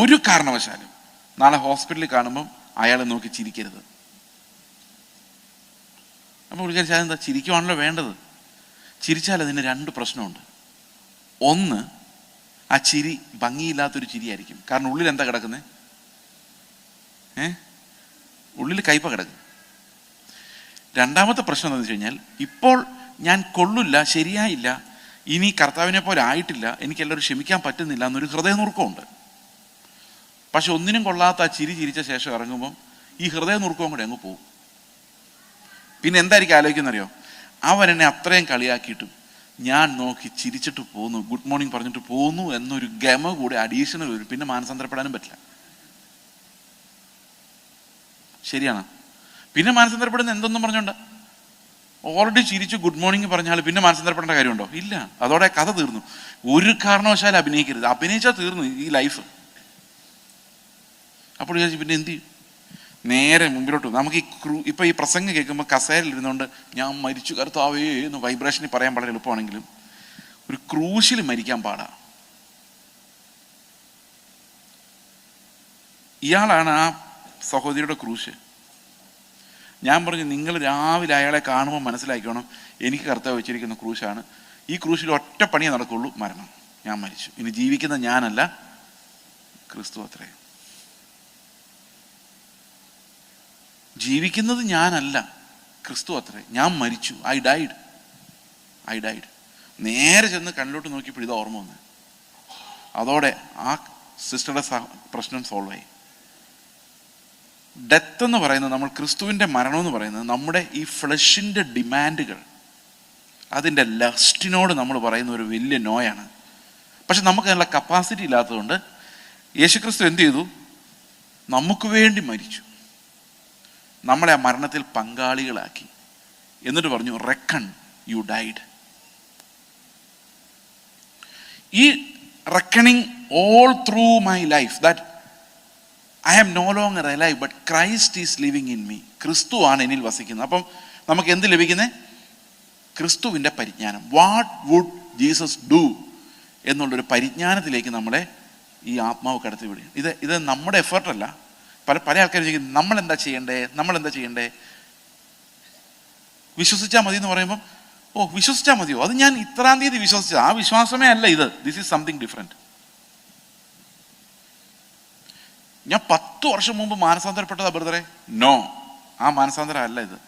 ഒരു കാരണവശാലും നാളെ ഹോസ്പിറ്റലിൽ കാണുമ്പം അയാളെ നോക്കി ചിരിക്കരുത്. അപ്പോൾ വിചാരിച്ചാൽ അതെന്താ? ചിരിക്കുവാണല്ലോ വേണ്ടത്. ചിരിച്ചാൽ അതിന് 2 പ്രശ്നമുണ്ട്. ഒന്ന്, ആ ചിരി ഭംഗിയില്ലാത്തൊരു ചിരിയായിരിക്കും. കാരണം ഉള്ളിൽ എന്താ കിടക്കുന്നത്? ഉള്ളിൽ കയ്പ കിടക്കും. രണ്ടാമത്തെ പ്രശ്നം എന്താണെന്ന് വെച്ച് കഴിഞ്ഞാൽ, ഇപ്പോൾ ഞാൻ കൊള്ളില്ല, ശരിയായില്ല, ഇനി കർത്താവിനെ പോലെ ആയിട്ടില്ല, എനിക്കെല്ലാവരും ക്ഷമിക്കാൻ പറ്റുന്നില്ല എന്നൊരു ഹൃദയനുറുക്കമുണ്ട്. പക്ഷെ ഒന്നിനും കൊള്ളാത്ത ആ ചിരിച്ച ശേഷം ഇറങ്ങുമ്പം ഈ ഹൃദയനുറുക്കവും കൂടെ അങ്ങ് പോകും. പിന്നെ എന്തായിരിക്കും ആലോചിക്കുന്നറിയോ? അവൻ എന്നെ അത്രയും കളിയാക്കിയിട്ടും ഞാൻ നോക്കി ചിരിച്ചിട്ട് പോന്നു, ഗുഡ് മോർണിംഗ് പറഞ്ഞിട്ട് പോന്നു എന്നൊരു ഗമ കൂടെ അഡീഷണൽ വരും. പിന്നെ മാനസാന്തരപ്പെടാനും പറ്റില്ല. ശരിയാണ്. പിന്നെ മാനസാന്തരപ്പെടുന്ന എന്തൊന്നും പറഞ്ഞോണ്ട് ഓൾറെഡി ചിരിച്ചു ഗുഡ് മോർണിംഗ് പറഞ്ഞാൽ പിന്നെ മാനസാന്തരപ്പെടേണ്ട കാര്യമുണ്ടോ? ഇല്ല. അതോടെ കഥ തീർന്നു. ഒരു കാരണവശാലും അഭിനയിക്കരുത്. അഭിനയിച്ചാൽ തീർന്നു ഈ ലൈഫ്. അപ്പോൾ വിചാരിച്ചു പിന്നെ എന്ത് ചെയ്യും? നേരെ മുമ്പിലോട്ട്. നമുക്ക് ഇപ്പൊ ഈ പ്രസംഗം കേൾക്കുമ്പോൾ കസേരയിൽ ഇരുന്നുകൊണ്ട് ഞാൻ മരിച്ചു കർത്താവേ എന്ന് വൈബ്രേഷനിൽ പറയാൻ വളരെ എളുപ്പമാണെങ്കിലും ഒരു ക്രൂശിൽ മരിക്കാൻ പാടാ. ഇയാളാണ് ആ സഹോദരിയുടെ ക്രൂശ്. ഞാൻ പറഞ്ഞു, നിങ്ങൾ രാവിലെ അയാളെ കാണുമ്പോൾ മനസ്സിലാക്കണം, എനിക്ക് കർത്താവ് വെച്ചിരിക്കുന്ന ക്രൂശാണ്. ഈ ക്രൂശിൽ ഒറ്റ പണിയേ നടക്കുള്ളൂ, മരണം. ഞാൻ മരിച്ചു, ഇനി ജീവിക്കുന്ന ഞാനല്ല, ക്രിസ്തു അത്രേ. ജീവിക്കുന്നത് ഞാനല്ല, ക്രിസ്തു അത്രേ. ഞാൻ മരിച്ചു. I died. നേരെ ചെന്ന് കണ്ണിലോട്ട് നോക്കിയപ്പോൾ ഇത് ഓർമ്മ വന്നു. അതോടെ ആ സിസ്റ്ററുടെ പ്രശ്നം സോൾവ് ആയി. ഡെത്ത് എന്ന് പറയുന്നത്, നമ്മൾ ക്രിസ്തുവിൻ്റെ മരണം എന്ന് പറയുന്നത് നമ്മുടെ ഈ ഫ്ലഷിൻ്റെ ഡിമാൻഡുകൾ, അതിൻ്റെ ലസ്റ്റിനോട് നമ്മൾ പറയുന്ന ഒരു വലിയ നോയാണ്. പക്ഷെ നമുക്ക് നല്ല കപ്പാസിറ്റി ഇല്ലാത്തതുകൊണ്ട് യേശുക്രിസ്തു എന്ത് ചെയ്തു? നമുക്ക് വേണ്ടി മരിച്ചു, നമ്മളെ ആ മരണത്തിൽ പങ്കാളികളാക്കി. എന്നിട്ട് പറഞ്ഞു, റെക്കൺ യു ഡൈഡ്. ഈ reckoning all through my life, that I am no longer alive, but Christ is living in me. ക്രിസ്തു ആണ് എന്നിൽ വസിക്കുന്നത്. അപ്പം നമുക്ക് എന്ത് ലഭിക്കുന്നത്? ക്രിസ്തുവിൻ്റെ പരിജ്ഞാനം. വാട്ട് വുഡ് ജീസസ് ഡു എന്നുള്ളൊരു പരിജ്ഞാനത്തിലേക്ക് നമ്മളെ ഈ ആത്മാവ് കടത്തി വിടുക. ഇത് നമ്മുടെ എഫേർട്ടല്ല. പല ആൾക്കാരും ചോദിക്കും, നമ്മളെന്താ ചെയ്യണ്ടേ? വിശ്വസിച്ചാൽ മതി എന്ന് പറയുമ്പം, വിശ്വസിച്ചാൽ മതിയോ? അത് ഞാൻ ഇത്രാം തീയതി വിശ്വസിച്ചത്. ആ വിശ്വാസമേ അല്ല ഇത്. This is something different. ഞാൻ 10 വർഷം മുമ്പ് മാനസാന്തരപ്പെട്ടതാ ബ്രദറെ. നോ, ആ മാനസാന്തരം അല്ല ഇത്.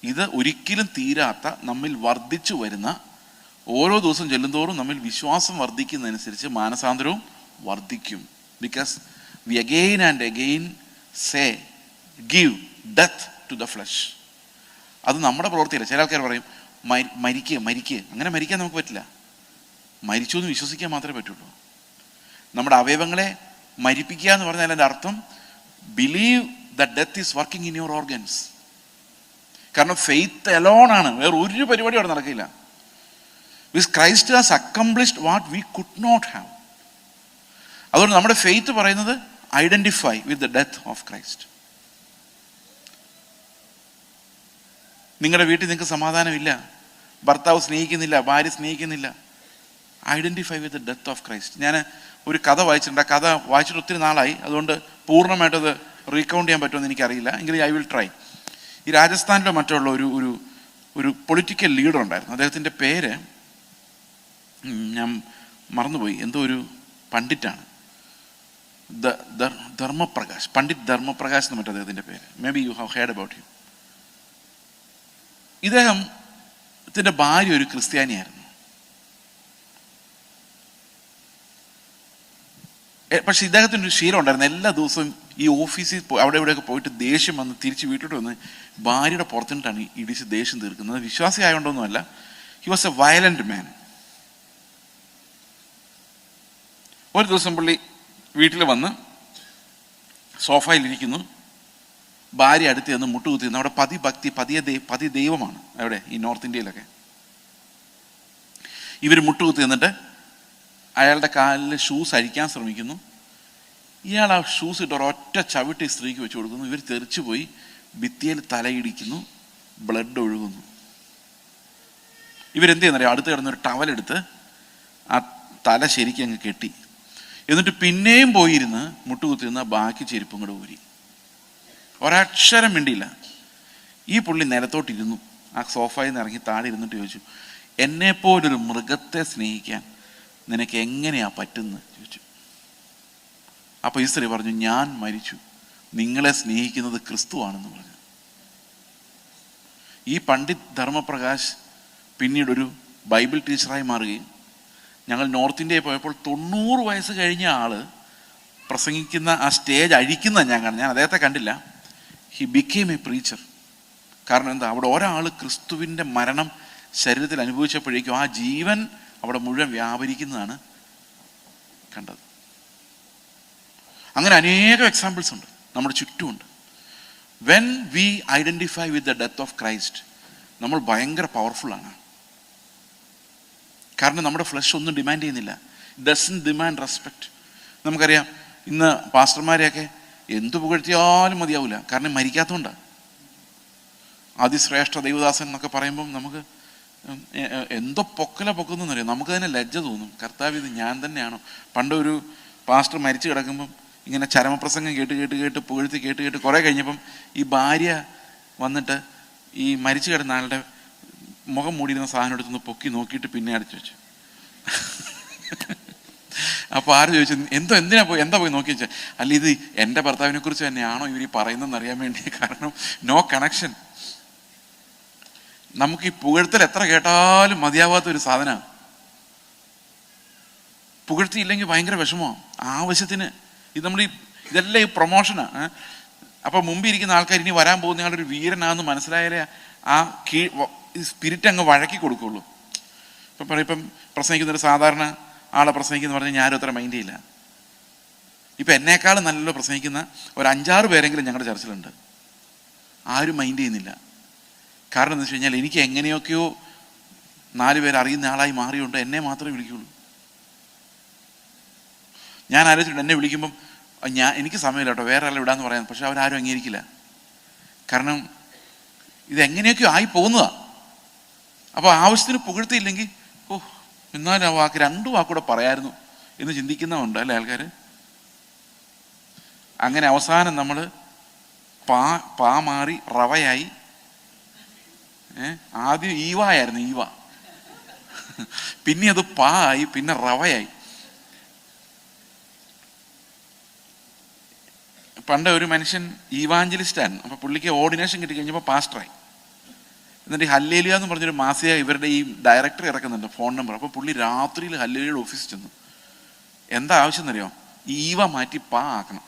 ഇത് ഒരിക്കലും തീരാത്ത, നമ്മിൽ വർദ്ധിച്ചു വരുന്ന, ഓരോ ദിവസം ചെല്ലുന്തോറും നമ്മിൽ വിശ്വാസം വർദ്ധിക്കുന്നതനുസരിച്ച് മാനസാന്തരവും വർദ്ധിക്കും. Because we again and again say give death to the flesh. അത് നമ്മുടെ പ്രവൃത്തിയല്ല. ചില ആൾക്കാർ പറയും മരിക്കുക. അങ്ങനെ മരിക്കാൻ നമുക്ക് പറ്റില്ല. മരിച്ചു എന്ന് വിശ്വസിക്കാൻ മാത്രമേ പറ്റുള്ളൂ. നമ്മുടെ അവയവങ്ങളെ മരിപ്പിക്കുക എന്ന് പറഞ്ഞാൽ അതിൻ്റെ അർത്ഥം believe that death is working in your organs. കാരണം ഫെയ്ത്ത് അലോൺ ആണ്, വേറെ ഒരു പരിപാടി അവിടെ നടക്കില്ല. Because Christ has accomplished what we could not have. അതുകൊണ്ട് നമ്മുടെ ഫെയ്ത്ത് പറയുന്നത് identify with the death of Christ. നിങ്ങളുടെ വീട്ടിൽ നിങ്ങൾക്ക് സമാധാനമില്ല, ഭർത്താവ് സ്നേഹിക്കുന്നില്ല, ഭാര്യ സ്നേഹിക്കുന്നില്ല, identify with the death of Christ. ഞാൻ ഒരു കഥ വായിച്ചിട്ടുണ്ട്. ആ കഥ വായിച്ചിട്ട് ഒത്തിരി നാളായി, അതുകൊണ്ട് പൂർണ്ണമായിട്ടത് റീകൗണ്ട് ചെയ്യാൻ പറ്റുമെന്ന് എനിക്കറിയില്ല, എങ്കിലും ഐ വിൽ ട്രൈ. ഈ രാജസ്ഥാനിലോ മറ്റുള്ള ഒരു പൊളിറ്റിക്കൽ ലീഡർ ഉണ്ടായിരുന്നു. അദ്ദേഹത്തിൻ്റെ പേര് ഞാൻ മറന്നുപോയി. എന്തോ ഒരു പണ്ഡിറ്റാണ്, ധർമ്മപ്രകാശ്, പണ്ഡിറ്റ് ധർമ്മപ്രകാശ് എന്ന് മറ്റേ അദ്ദേഹത്തിൻ്റെ പേര്. May be you have heard about him. ഇദ്ദേഹത്തിൻ്റെ ഭാര്യ ഒരു ക്രിസ്ത്യാനിയായിരുന്നു. പക്ഷെ ഇദ്ദേഹത്തിൻ്റെ ഒരു ശീലം ഉണ്ടായിരുന്നു. എല്ലാ ദിവസവും ഈ ഓഫീസിൽ അവിടെ ഇവിടെയൊക്കെ പോയിട്ട് ദേഷ്യം വന്ന് തിരിച്ച് വീട്ടിലോട്ട് വന്ന് ഭാര്യയുടെ പുറത്തിട്ടാണ് ഇടിച്ച് ദേഷ്യം തീർക്കുന്നത്. വിശ്വാസി ആയതുകൊണ്ടൊന്നുമല്ല. ഹി വാസ് എ വയലന്റ് മാൻ. ഒരു ദിവസം പുള്ളി വീട്ടിൽ വന്ന് സോഫയിലിരിക്കുന്നു. ഭാര്യ അടുത്ത് ചെന്ന് മുട്ടുകുത്തിന്ന്. അവിടെ പതി ദൈവമാണ് അവിടെ ഈ നോർത്ത് ഇന്ത്യയിലൊക്കെ. ഇവർ മുട്ടുകുത്തി നിന്നിട്ട് അയാളുടെ കാലിൽ ഷൂസ് അഴിക്കാൻ ശ്രമിക്കുന്നു. ഇയാൾ ആ ഷൂസ് ഇട്ട് ഒരൊറ്റ ചവിട്ടി സ്ത്രീക്ക് വെച്ച് കൊടുക്കുന്നു. ഇവർ തെറിച്ചു പോയി ഭിത്തിയിൽ തലയിടിക്കുന്നു, ബ്ലഡ് ഒഴുകുന്നു. ഇവരെന്ത് ചെയ്യുന്നറിയാം? അടുത്ത് കിടന്നൊരു ടവലെടുത്ത് ആ തല ശരിക്കും അങ്ങ് കെട്ടി. എന്നിട്ട് പിന്നെയും പോയിരുന്ന് മുട്ടുകുത്തി നിന്ന് ബാക്കി ചെരുപ്പും കൂടെ ഊരി. ഒരക്ഷരം മിണ്ടിയില്ല. ഈ പുള്ളി നിലത്തോട്ടിരുന്നു. ആ സോഫയിൽ നിന്ന് ഇറങ്ങി താഴെ ഇരുന്നിട്ട് ചോദിച്ചു, എന്നെപ്പോലൊരു മൃഗത്തെ സ്നേഹിക്കാൻ നിനക്ക് എങ്ങനെയാ പറ്റുന്നത് ചോദിച്ചു. അപ്പോൾ ഈ സ്ത്രീ പറഞ്ഞു, ഞാൻ മരിച്ചു, നിങ്ങളെ സ്നേഹിക്കുന്നത് ക്രിസ്തുവാണെന്ന് പറഞ്ഞു. ഈ പണ്ഡിറ്റ് ധർമ്മപ്രകാശ് പിന്നീടൊരു ബൈബിൾ ടീച്ചറായി മാറുകയും, ഞങ്ങൾ നോർത്ത് ഇന്ത്യയിൽ പോയപ്പോൾ 90 വയസ്സ് കഴിഞ്ഞ ആള് പ്രസംഗിക്കുന്ന ആ സ്റ്റേജ് അഴിക്കുന്നത് ഞാൻ അദ്ദേഹത്തെ കണ്ടില്ല. He became A preacher. കാരണം എന്താ? അവിടെ ഒരാൾ ക്രിസ്തുവിൻ്റെ മരണം ശരീരത്തിൽ അനുഭവിച്ചപ്പോഴേക്കും ആ ജീവൻ അവിടെ മുഴുവൻ വ്യാപരിക്കുന്നതാണ് കണ്ടത്. അങ്ങനെ അനേകം എക്സാമ്പിൾസ് ഉണ്ട്, നമ്മുടെ ചുറ്റുമുണ്ട്. When we identify with the death of Christ, നമ്മൾ ഭയങ്കര പവർഫുള്ളാണ്. കാരണം നമ്മുടെ ഫ്ലഷ് ഒന്നും ഡിമാൻഡ് ചെയ്യുന്നില്ല. Doesn't demand respect. നമുക്കറിയാം, ഇന്ന് പാസ്റ്റർമാരെയൊക്കെ എന്തു പുകഴ്ത്തിയാലും മതിയാവില്ല, കാരണം മരിക്കാത്തതുകൊണ്ടാണ്. അതിശ്രേഷ്ഠ ദൈവദാസൻ എന്നൊക്കെ പറയുമ്പം നമുക്ക് എന്തോ പൊക്കുന്നറിയാം. നമുക്ക് തന്നെ ലജ്ജ തോന്നും. കർത്താവ്, ഇത് ഞാൻ തന്നെയാണോ? പണ്ട് ഒരു പാസ്റ്റർ മരിച്ചു കിടക്കുമ്പം ഇങ്ങനെ ചരമപ്രസംഗം കേട്ട് പുകഴ്ത്തി കേട്ട് കുറേ കഴിഞ്ഞപ്പം ഈ ഭാര്യ വന്നിട്ട് ഈ മരിച്ചു കിടന്ന ആളുടെ മുഖം മൂടിയിരുന്ന സാധനം എടുത്തൊന്ന് പൊക്കി നോക്കിയിട്ട് പിന്നെ അടച്ചു വെച്ചു. അപ്പോൾ ആര് ചോദിച്ചു, എന്താ പോയി നോക്കി വെച്ചാൽ, അല്ല ഇത് എൻ്റെ ഭർത്താവിനെ കുറിച്ച് തന്നെയാണോ ഇവർ പറയുന്നതെന്ന് അറിയാൻ വേണ്ടി. കാരണം നോ കണക്ഷൻ. നമുക്ക് ഈ പുകഴ്ത്തൽ എത്ര കേട്ടാലും മതിയാവാത്തൊരു സാധനമാണ്. പുകഴ്ത്തിയില്ലെങ്കിൽ ഭയങ്കര വിഷമമാണ്. ആവശ്യത്തിന് ഇതെല്ലാം ഈ പ്രൊമോഷനാണ്. അപ്പോൾ മുമ്പിരിക്കുന്ന ആൾക്കാർ ഇനി വരാൻ പോകുന്ന ആളൊരു വീരനാണെന്ന് മനസ്സിലായാലേ ആ സ്പിരിറ്റ് അങ്ങ് വഴക്കി കൊടുക്കുള്ളൂ. ഇപ്പം പ്രസംഗിക്കുന്നൊരു സാധാരണ ആളെ പ്രസംഗിക്കുന്ന പറഞ്ഞാൽ ഞാനും അത്ര മൈൻഡ് ചെയ്യില്ല. ഇപ്പം എന്നേക്കാളും നല്ലല്ലോ പ്രസംഗിക്കുന്ന ഒരു 5-6 പേരെങ്കിലും ഞങ്ങളുടെ ചർച്ചിലുണ്ട്. ആരും മൈൻഡ് ചെയ്യുന്നില്ല. കാരണം എന്താ വെച്ച് കഴിഞ്ഞാൽ എനിക്ക് എങ്ങനെയൊക്കെയോ 4 പേര് അറിയുന്ന ആളായി മാറിയുണ്ട്. എന്നെ മാത്രമേ വിളിക്കുള്ളൂ. ഞാൻ ആലോചിച്ചിട്ടുണ്ട്, എന്നെ വിളിക്കുമ്പം എനിക്ക് സമയമില്ല കേട്ടോ, വേറെ ആളെ വിടാന്ന് പറയാൻ. പക്ഷെ അവരാരും അംഗീകരിക്കില്ല. കാരണം ഇതെങ്ങനെയൊക്കെയോ ആയി പോകുന്നതാണ്. അപ്പോൾ ആവശ്യത്തിന് പുകഴ്ത്തിയില്ലെങ്കിൽ എന്നാലും ആ വാക്ക് 2 വാക്കൂടെ പറയായിരുന്നു എന്ന് ചിന്തിക്കുന്നതുണ്ട് അല്ലേ ആൾക്കാർ. അങ്ങനെ അവസാനം നമ്മൾ പാ മാറി റവയായി. ആദ്യം ഈവായിരുന്നു, ഈവ. പിന്നെ അത് പാ ആയി, പിന്നെ റവയായി. പണ്ട് ഒരു മനുഷ്യൻ ഈവാഞ്ചലിസ്റ്റായിരുന്നു. അപ്പോൾ പുള്ളിക്ക് ഓർഡിനേഷൻ കിട്ടിക്കഴിഞ്ഞപ്പോൾ പാസ്റ്ററായി. എന്നിട്ട് ഹല്ലേലൂയ എന്ന് പറഞ്ഞൊരു മാസിക ഇവരുടെ ഈ ഡയറക്ടർ ഇറക്കുന്നുണ്ട്, ഫോൺ നമ്പർ. അപ്പോൾ പുള്ളി രാത്രിയിൽ ഹല്ലേലൂയയുടെ ഓഫീസിൽ ചെന്നു. എന്താ ആവശ്യം എന്നറിയോ? ഈവ മാറ്റി പാ ആക്കണം.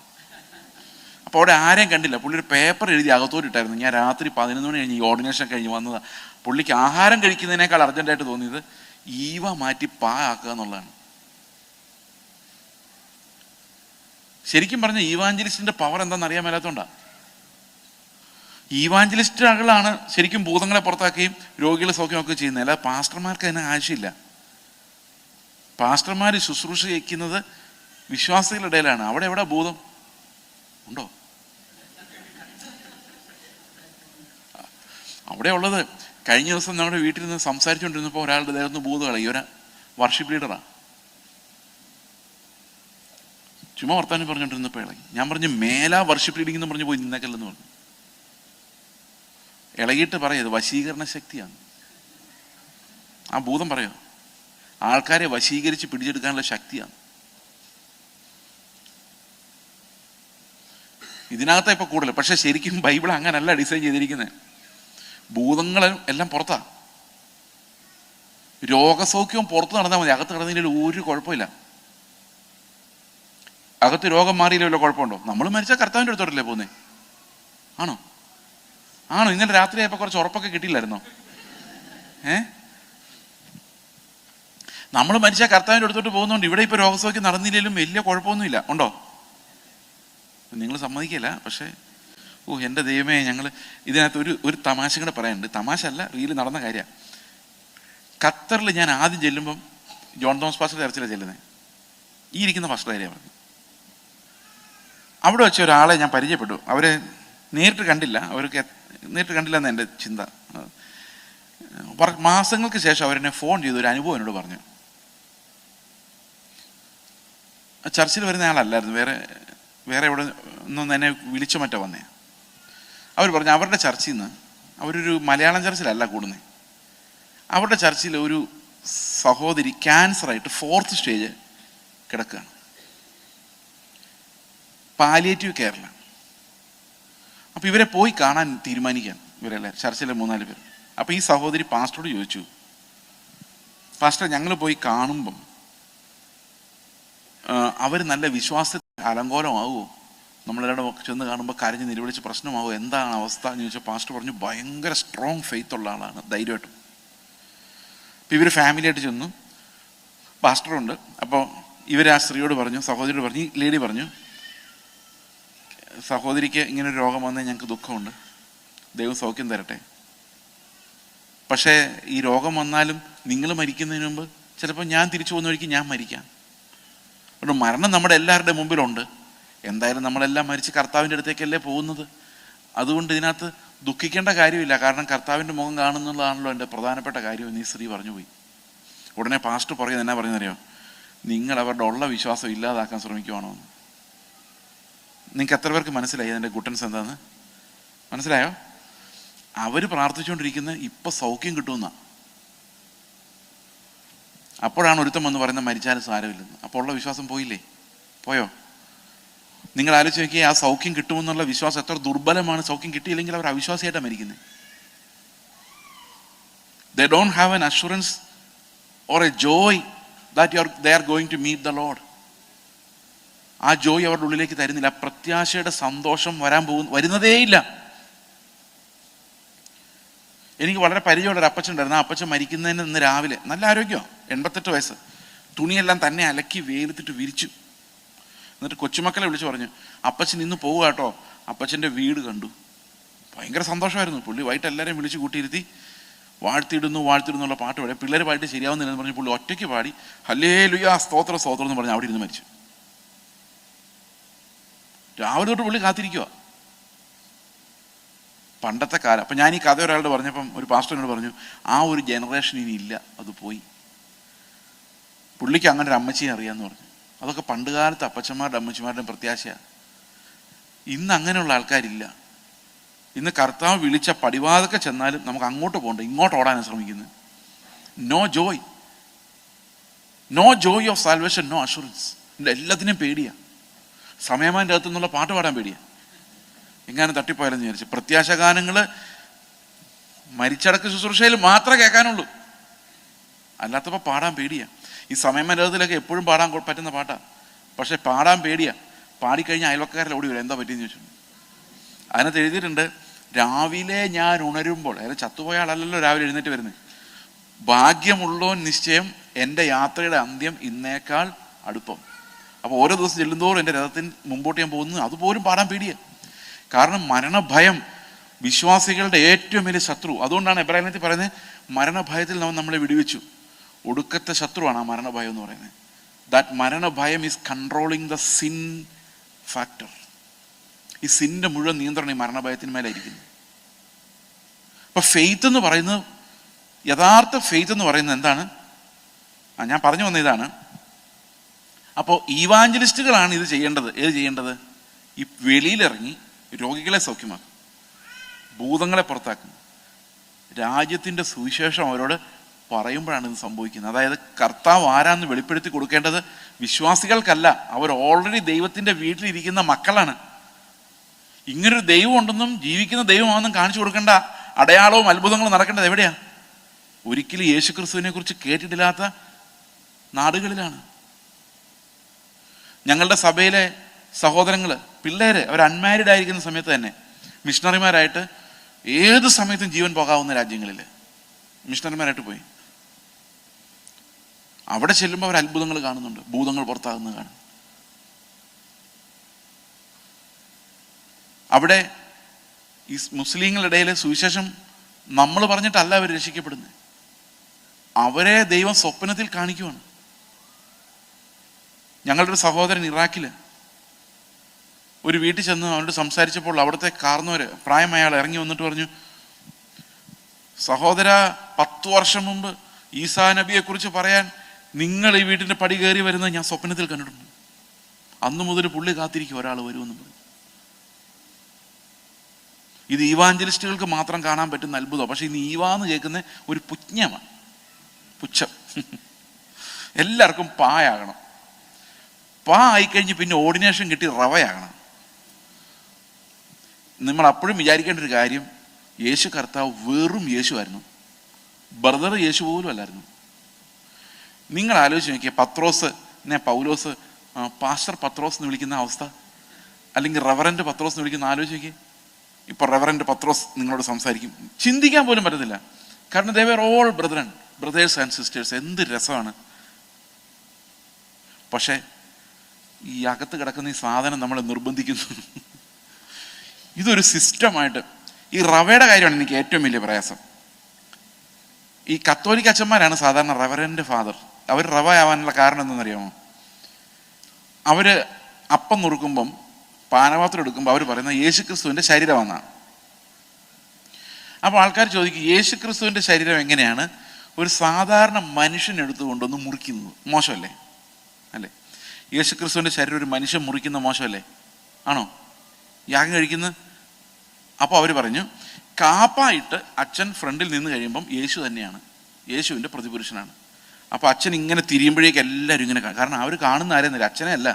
അപ്പോൾ അവിടെ ആരെയും കണ്ടില്ല. പുള്ളി ഒരു പേപ്പർ എഴുതി അകത്തോട്ടിട്ടായിരുന്നു. ഞാൻ രാത്രി 11 മണി കഴിഞ്ഞ് ഈ ഓർഡിനേഷൻ കഴിഞ്ഞ് വന്നതാണ്. പുള്ളിക്ക് ആഹാരം കഴിക്കുന്നതിനേക്കാൾ അർജൻറ്റായിട്ട് തോന്നിയത് ഈവ മാറ്റി പാ ആക്കുക എന്നുള്ളതാണ്. ശരിക്കും പറഞ്ഞ ഈവാഞ്ചലിസ്റ്റിന്റെ പവർ എന്താണെന്ന് അറിയാൻ മേലാത്തോണ്ടാണ്. ഈവാഞ്ചലിസ്റ്റുകളാണ് ശരിക്കും ഭൂതങ്ങളെ പുറത്താക്കുകയും രോഗികളെ സൗഖ്യമൊക്കെ ചെയ്യുന്നത്. അല്ലാതെ പാസ്റ്റർമാർക്ക് അതിന് ആവശ്യമില്ല. പാസ്റ്റർമാർ ശുശ്രൂഷ ചെയ്യിക്കുന്നത് വിശ്വാസികളുടെ ഇടയിലാണ്. അവിടെ എവിടെ ഭൂതം ഉണ്ടോ? അവിടെ ഉള്ളത്, കഴിഞ്ഞ ദിവസം നമ്മുടെ വീട്ടിൽ നിന്ന് സംസാരിച്ചുകൊണ്ടിരുന്നപ്പോൾ ഒരാളുടെ ദേഹത്ത് ഭൂതകളായി. ഇവരെ വർഷിപ്പ് ലീഡറാണ്. ചുമ്മാ വർത്താനം പറഞ്ഞുകൊണ്ടിരുന്നപ്പോൾ ഇളകി. ഞാൻ പറഞ്ഞു, മേലാ വർഷിപ്പ് ലീഡിംഗ് എന്ന് പറഞ്ഞു പോയി നിന്നേക്കല്ലെന്ന് പറഞ്ഞു. ഇളകിയിട്ട് പറയത് വശീകരണ ശക്തിയാണ്. ആ ഭൂതം പറയോ ആൾക്കാരെ വശീകരിച്ച് പിടിച്ചെടുക്കാനുള്ള ശക്തിയാണ്. ഇതിനകത്ത് ഇപ്പൊ കൂടുതൽ. പക്ഷെ ശരിക്കും ബൈബിൾ അങ്ങനല്ല ഡിസൈൻ ചെയ്തിരിക്കുന്നത്. ഭൂതങ്ങൾ എല്ലാം പുറത്താ. രോഗസൗഖ്യവും പുറത്ത് നടന്നാൽ മതി, അകത്ത് നടന്നതിൽ ഒരു കുഴപ്പമില്ല. അകത്ത് രോഗം മാറിയില്ലല്ലോ, കുഴപ്പമുണ്ടോ? നമ്മൾ മരിച്ചാൽ കർത്താവിൻ്റെ അടുത്തോട്ടല്ലേ പോകുന്നേ? ആണോ? ഇന്നലെ രാത്രി ആയപ്പോൾ കുറച്ച് ഉറപ്പൊക്കെ കിട്ടിയില്ലായിരുന്നോ? നമ്മൾ മരിച്ചാൽ കർത്താവിൻ്റെ അടുത്തോട്ട് പോകുന്നതുകൊണ്ട് ഇവിടെ ഇപ്പോൾ രോഗസൗഖ്യം നടന്നില്ലെങ്കിലും വലിയ കുഴപ്പമൊന്നുമില്ല. ഉണ്ടോ? നിങ്ങൾ സമ്മതിക്കില്ല. പക്ഷേ എൻ്റെ ദൈവമേ, ഞങ്ങൾ ഇതിനകത്ത് ഒരു തമാശ കൂടെ പറയാനുണ്ട്. തമാശ അല്ല, റിയൽ നടന്ന കാര്യമാണ്. ഖത്തറിൽ ഞാൻ ആദ്യം ചെല്ലുമ്പം ജോൺ തോമസ് പാസ്റ്റർ ചർച്ചിലാണ് ചെല്ലുന്നത്. ഈ ഇരിക്കുന്ന പാസ്റ്റർ കാര്യമാണ് പറഞ്ഞു. അവിടെ വെച്ച ഒരാളെ ഞാൻ പരിചയപ്പെട്ടു. അവരെ നേരിട്ട് കണ്ടില്ല എന്ന് എൻ്റെ ചിന്ത. മാസങ്ങൾക്ക് ശേഷം അവരെന്നെ ഫോൺ ചെയ്ത് ഒരു അനുഭവം എന്നോട് പറഞ്ഞു. ചർച്ചിൽ വരുന്ന ആളല്ലായിരുന്നു, വേറെ എവിടെ നിന്നൊന്ന് എന്നെ വിളിച്ചു മറ്റോ വന്നേ. അവർ പറഞ്ഞു അവരുടെ ചർച്ചിൽ നിന്ന്, അവരൊരു മലയാളം ചർച്ചിലല്ല കൂടുന്നത്, അവരുടെ ചർച്ചിൽ ഒരു സഹോദരി ക്യാൻസറായിട്ട് 4th സ്റ്റേജ് കിടക്കുകയാണ്. പാലിയേറ്റീവ് കെയറിലാണ്. അപ്പോൾ ഇവരെ പോയി കാണാൻ തീരുമാനിക്കാൻ ഇവരെല്ലാം ചർച്ചിലെ 3-4 പേർ. അപ്പോൾ ഈ സഹോദരി പാസ്റ്ററോട് ചോദിച്ചു, പാസ്റ്റർ ഞങ്ങൾ പോയി കാണുമ്പം അവർ നല്ല വിശ്വാസത്തിൽ അലങ്കോലമാവുമോ? നമ്മളെല്ലാം ചെന്ന് കാണുമ്പോൾ കരഞ്ഞ് നിലവിളിച്ച് പ്രശ്നമാവുമോ? എന്താണ് അവസ്ഥ എന്ന് ചോദിച്ചാൽ പാസ്റ്റർ പറഞ്ഞു ഭയങ്കര സ്ട്രോങ് ഫെയ്ത്ത് ഉള്ള ആളാണ്, ധൈര്യമായിട്ടും. അപ്പോൾ ഇവർ ഫാമിലിയായിട്ട് ചെന്നു, പാസ്റ്ററുണ്ട്. അപ്പോൾ ഇവർ ആ സ്ത്രീയോട് പറഞ്ഞു, സഹോദരിയോട് പറഞ്ഞു, ഈ ലേഡി പറഞ്ഞു സഹോദരിക്ക് ഇങ്ങനൊരു രോഗം വന്നാൽ ഞങ്ങൾക്ക് ദുഃഖമുണ്ട്, ദൈവം സൗഖ്യം തരട്ടെ. പക്ഷേ ഈ രോഗം വന്നാലും നിങ്ങൾ മരിക്കുന്നതിന് മുമ്പ് ചിലപ്പോൾ ഞാൻ തിരിച്ചു പോകുന്ന വഴിക്ക് ഞാൻ മരിക്കാം. അതുകൊണ്ട് മരണം നമ്മുടെ എല്ലാവരുടെ മുമ്പിലുണ്ട്. എന്തായാലും നമ്മളെല്ലാം മരിച്ച് കർത്താവിൻ്റെ അടുത്തേക്കല്ലേ പോകുന്നത്. അതുകൊണ്ട് ഇതിനകത്ത് ദുഃഖിക്കേണ്ട കാര്യമില്ല. കാരണം കർത്താവിൻ്റെ മുഖം കാണുന്നുള്ളതാണല്ലോ എൻ്റെ പ്രധാനപ്പെട്ട കാര്യം എന്ന് ഈ സ്ത്രീ പറഞ്ഞു പോയി. ഉടനെ പാസ്റ്റർ പറയുന്നത് എന്നാ പറയുന്നറിയോ? നിങ്ങൾ അവരുടെ ഉള്ള വിശ്വാസം ഇല്ലാതാക്കാൻ ശ്രമിക്കുവാണോ എന്ന്. നിങ്ങൾക്ക് എത്ര പേർക്ക് മനസ്സിലായി അതിൻ്റെ ഗുട്ടൻസ് എന്താന്ന്? മനസ്സിലായോ? അവർ പ്രാർത്ഥിച്ചുകൊണ്ടിരിക്കുന്നത് ഇപ്പം സൗഖ്യം കിട്ടുമെന്നാ. അപ്പോഴാണ് ഒരുത്തം വന്ന് പറയുന്നത് മരിച്ചാലും സാരമില്ലെന്ന്. അപ്പോൾ ഉള്ള വിശ്വാസം പോയില്ലേ? പോയോ? നിങ്ങൾ ആലോചിച്ച് നോക്കിയാൽ ആ സൗഖ്യം കിട്ടുമെന്നുള്ള വിശ്വാസം എത്ര ദുർബലമാണ്. സൗഖ്യം കിട്ടിയില്ലെങ്കിൽ അവർ അവിശ്വാസിയായിട്ടാണ് മരിക്കുന്നത്. They don't have an assurance or a joy that they are going to meet the Lord. ആ ജോയ് അവരുടെ ഉള്ളിലേക്ക് തരുന്നില്ല. പ്രത്യാശയുടെ സന്തോഷം വരുന്നതേയില്ല. എനിക്ക് വളരെ പരിചയമുള്ളൊരു അപ്പച്ചൻ ഉണ്ടായിരുന്നു. ആ അപ്പച്ചൻ മരിക്കുന്നതിന് ഇന്ന് രാവിലെ നല്ല ആരോഗ്യമാണ്, 88 വയസ്സ്. തുണിയെല്ലാം തന്നെ അലക്കി വെയിലത്തിട്ട് വിരിച്ചു. എന്നിട്ട് കൊച്ചുമക്കളെ വിളിച്ച് പറഞ്ഞു, അപ്പച്ചൻ ഇന്ന് പോവുക കേട്ടോ. അപ്പച്ചൻ്റെ വീട് കണ്ടു. ഭയങ്കര സന്തോഷമായിരുന്നു. പുള്ളി വൈകിട്ട് എല്ലാവരെയും വിളിച്ച് കൂട്ടിയിരുത്തി വാഴ്ത്തിയിടുന്നു എന്നുള്ള പാട്ട് പാടി. പിള്ളേർ പാടിയിട്ട് ശരിയാവുന്നില്ലെന്ന് പറഞ്ഞ് പുള്ളി ഒറ്റയ്ക്ക് പാടി ഹല്ലേലൂയ സ്തോത്രം സ്തോത്രം എന്ന് പറഞ്ഞ് അവിടെ ഇരുന്ന് മരിച്ചു. രാവിലെ തൊട്ട് പുള്ളി കാത്തിരിക്കുക. പണ്ടത്തെ കാലം. അപ്പം ഞാൻ ഈ കഥ ഒരാളോട് പറഞ്ഞപ്പം ഒരു പാസ്റ്ററിനോട് പറഞ്ഞു, ആ ഒരു ജനറേഷൻ ഇനി ഇല്ല, അത് പോയി. പുള്ളിക്ക് അങ്ങനെ ഒരു അമ്മച്ചിയെ അറിയാമെന്ന് പറഞ്ഞു. അതൊക്കെ പണ്ടുകാലത്ത് അപ്പച്ചന്മാരുടെ അമ്മച്ചിമാരുടെയും പ്രത്യാശയാണ്. ഇന്ന് അങ്ങനെയുള്ള ആൾക്കാരില്ല. ഇന്ന് കർത്താവ് വിളിച്ച പടിവാതൊക്കെ ചെന്നാലും നമുക്ക് അങ്ങോട്ട് പോകണ്ട, ഇങ്ങോട്ട് ഓടാനാണ് ശ്രമിക്കുന്നത്. No joy of salvation, no assurance. എല്ലാത്തിനും പേടിയാണ്. സമയമാൻ്റെ അകത്തു നിന്നുള്ള പാട്ട് പാടാൻ പേടിയാണ്. എങ്ങാനും തട്ടിപ്പോയാലെന്ന് വിചാരിച്ചു. പ്രത്യാശഗാനങ്ങൾ മരിച്ചടക്ക് ശുശ്രൂഷയിൽ മാത്രമേ കേൾക്കാനുള്ളൂ, അല്ലാത്തപ്പോൾ പാടാൻ പേടിയാണ്. ഈ സമയമനോഹത്തിലൊക്കെ എപ്പോഴും പാടാൻ പറ്റുന്ന പാട്ടാണ്, പക്ഷെ പാടാൻ പേടിയാണ്. പാടിക്കഴിഞ്ഞാൽ അയൽവക്കാരിൽ ഓടി വരും, എന്താ പറ്റിയെന്ന് ചോദിച്ചു. അതിനകത്ത് എഴുതിയിട്ടുണ്ട്, രാവിലെ ഞാൻ ഉണരുമ്പോൾ, അതായത് ചത്തുപോയ ആളല്ലല്ലോ രാവിലെ എഴുന്നേറ്റ് വരുന്നത്, ഭാഗ്യമുള്ളോ നിശ്ചയം എൻ്റെ യാത്രയുടെ അന്ത്യം ഇന്നേക്കാൾ അടുപ്പം. അപ്പോൾ ഓരോ ദിവസം ചെല്ലുന്തോറും എൻ്റെ രഥത്തിന് മുമ്പോട്ട് ഞാൻ പോകുന്നത് അതുപോലും പാടാൻ പേടിയാണ്. കാരണം മരണഭയം വിശ്വാസികളുടെ ഏറ്റവും വലിയ ശത്രു. അതുകൊണ്ടാണ് എബ്രാഹിം പറയുന്നത്, മരണഭയത്തിൽ നമ്മളെ വിടുവിച്ചു. ഒടുക്കത്തെ ശത്രുവാണ് ആ മരണഭയം എന്ന് പറയുന്നത്. ദാറ്റ് മരണഭയം is controlling the sin factor. ഈ സിൻ്റെ മുഴുവൻ നിയന്ത്രണം ഈ മരണഭയത്തിന് മേലായിരിക്കുന്നു. അപ്പൊ ഫെയ്ത്ത് എന്ന് പറയുന്നത്, യഥാർത്ഥ ഫെയ്ത്ത് എന്ന് പറയുന്നത് എന്താണ്? ഞാൻ പറഞ്ഞു വന്ന ഇതാണ്. അപ്പോൾ ഈവാഞ്ചലിസ്റ്റുകളാണ് ഇത് ചെയ്യേണ്ടത്. ഏത് ചെയ്യേണ്ടത്? ഈ വെളിയിലിറങ്ങി രോഗികളെ സൗഖ്യമാക്കും, ഭൂതങ്ങളെ പുറത്താക്കും, രാജ്യത്തിൻ്റെ സുവിശേഷം അവരോട് പറയുമ്പോഴാണ് ഇത് സംഭവിക്കുന്നത്. അതായത് കർത്താവ് ആരാന്ന് വെളിപ്പെടുത്തി കൊടുക്കേണ്ടത് വിശ്വാസികൾക്കല്ല, അവർ ഓൾറെഡി ദൈവത്തിൻ്റെ വീട്ടിലിരിക്കുന്ന മക്കളാണ്. ഇങ്ങനൊരു ദൈവം ഉണ്ടെന്നും ജീവിക്കുന്ന ദൈവമാണെന്നും കാണിച്ചു കൊടുക്കേണ്ട അടയാളവും അത്ഭുതങ്ങളും നടക്കേണ്ടത് എവിടെയാണ്? ഒരിക്കലും യേശുക്രിസ്തുവിനെ കുറിച്ച് കേട്ടിട്ടില്ലാത്ത നാടുകളിലാണ്. ഞങ്ങളുടെ സഭയിലെ സഹോദരങ്ങൾ, പിള്ളേര്, അവർ അൺമാരീഡ് ആയിരിക്കുന്ന സമയത്ത് തന്നെ മിഷണറിമാരായിട്ട് ഏത് സമയത്തും ജീവൻ പോകാവുന്ന രാജ്യങ്ങളിൽ മിഷണറിമാരായിട്ട് പോയി. അവിടെ ചെല്ലുമ്പോൾ അവർ അത്ഭുതങ്ങൾ കാണുന്നുണ്ട്, ഭൂതങ്ങൾ പുറത്താകുന്നത് കാണും. അവിടെ ഈ മുസ്ലിങ്ങളുടെ ഇടയിലെ സുവിശേഷം നമ്മൾ പറഞ്ഞിട്ടല്ല അവർ രക്ഷിക്കപ്പെടുന്നത്, അവരെ ദൈവം സ്വപ്നത്തിൽ കാണിക്കുവാണ്. ഞങ്ങളുടെ ഒരു സഹോദരൻ ഇറാഖില് ഒരു വീട്ടിൽ ചെന്ന് അവരോട് സംസാരിച്ചപ്പോൾ അവിടുത്തെ കാർന്നവര്, പ്രായമായ ആൾ ഇറങ്ങി വന്നിട്ട് പറഞ്ഞു, സഹോദര, 10 വർഷം മുമ്പ് ഈസാ നബിയെ കുറിച്ച് പറയാൻ നിങ്ങൾ ഈ വീട്ടിന്റെ പടി കയറി വരുന്നത് ഞാൻ സ്വപ്നത്തിൽ കണ്ടിട്ടുണ്ട്. അന്നു മുതൽ പുള്ളി കാത്തിരിക്കും ഒരാൾ വരുമെന്ന് പറഞ്ഞു. ഇത് ഈവാഞ്ചലിസ്റ്റുകൾക്ക് മാത്രം കാണാൻ പറ്റുന്ന അത്ഭുതം. പക്ഷെ ഇന്ന് ഈവാന്ന് കേൾക്കുന്ന ഒരു പുച്ഛമാണ്, പുച്ഛം. എല്ലാവർക്കും പായാകണം. പാ ആയിക്കഴിഞ്ഞ് പിന്നെ ഓർഡിനേഷൻ കിട്ടി റവയാകണം. നമ്മൾ അപ്പോഴും വിചാരിക്കേണ്ട ഒരു കാര്യം, യേശു കർത്താവ് വെറും യേശു ആയിരുന്നു, ബ്രദർ യേശു പോലും അല്ലായിരുന്നു. നിങ്ങൾ ആലോചിച്ച് നോക്കിയാൽ പത്രോസിനെ പൗലോസ് പാസ്റ്റർ പത്രോസ് എന്ന് വിളിക്കുന്ന അവസ്ഥ, അല്ലെങ്കിൽ റെവറൻറ്റ് പത്രോസ് എന്ന് വിളിക്കുന്ന ആലോചിച്ച് നോക്കിയേ. ഇപ്പൊ റെവറൻറ്റ് പത്രോസ് നിങ്ങളോട് സംസാരിക്കും, ചിന്തിക്കാൻ പോലും പറ്റത്തില്ല. കാരണം they were all brothers and sisters. എന്ത് രസമാണ്. പക്ഷേ ഈ അകത്ത് കിടക്കുന്ന ഈ സാധനം നമ്മളെ നിർബന്ധിക്കുന്നു. ഇതൊരു സിസ്റ്റമായിട്ട്. ഈ റവയുടെ കാര്യമാണ് എനിക്ക് ഏറ്റവും വലിയ പ്രയാസം. ഈ കത്തോലിക്ക അച്ഛന്മാരാണ് സാധാരണ റവറൻഡ് ഫാദർ. അവർ റവ ആവാനുള്ള കാരണം എന്തെന്നറിയാമോ? അവര് അപ്പം നുറുക്കുമ്പം പാനപാത്രം എടുക്കുമ്പോൾ അവർ പറയുന്നത് യേശുക്രിസ്തുവിൻ്റെ ശരീരമെന്നാണ്. അപ്പോൾ ആൾക്കാർ ചോദിക്കും, യേശുക്രിസ്തുവിൻ്റെ ശരീരം എങ്ങനെയാണ് ഒരു സാധാരണ മനുഷ്യനെടുത്ത് കൊണ്ടൊന്ന് മുറിക്കുന്നത്? മോശമല്ലേ? അല്ലേ? യേശുക്രിസ്തുവിൻ്റെ ശരീരം ഒരു മനുഷ്യൻ മുറിക്കുന്ന മോശമല്ലേ? ആണോ? യാഗം കഴിക്കുന്നത്? അപ്പോൾ അവർ പറഞ്ഞു, കാപ്പായിട്ട് അച്ഛൻ ഫ്രണ്ടിൽ നിന്ന് കഴിയുമ്പം യേശു തന്നെയാണ്, യേശുവിൻ്റെ പ്രതിപുരുഷനാണ്. അപ്പോൾ അച്ഛൻ ഇങ്ങനെ തിരിയുമ്പോഴേക്ക് എല്ലാവരും ഇങ്ങനെ, കാരണം അവർ കാണുന്ന ആരെന്നില്ല, അച്ഛനെ അല്ല.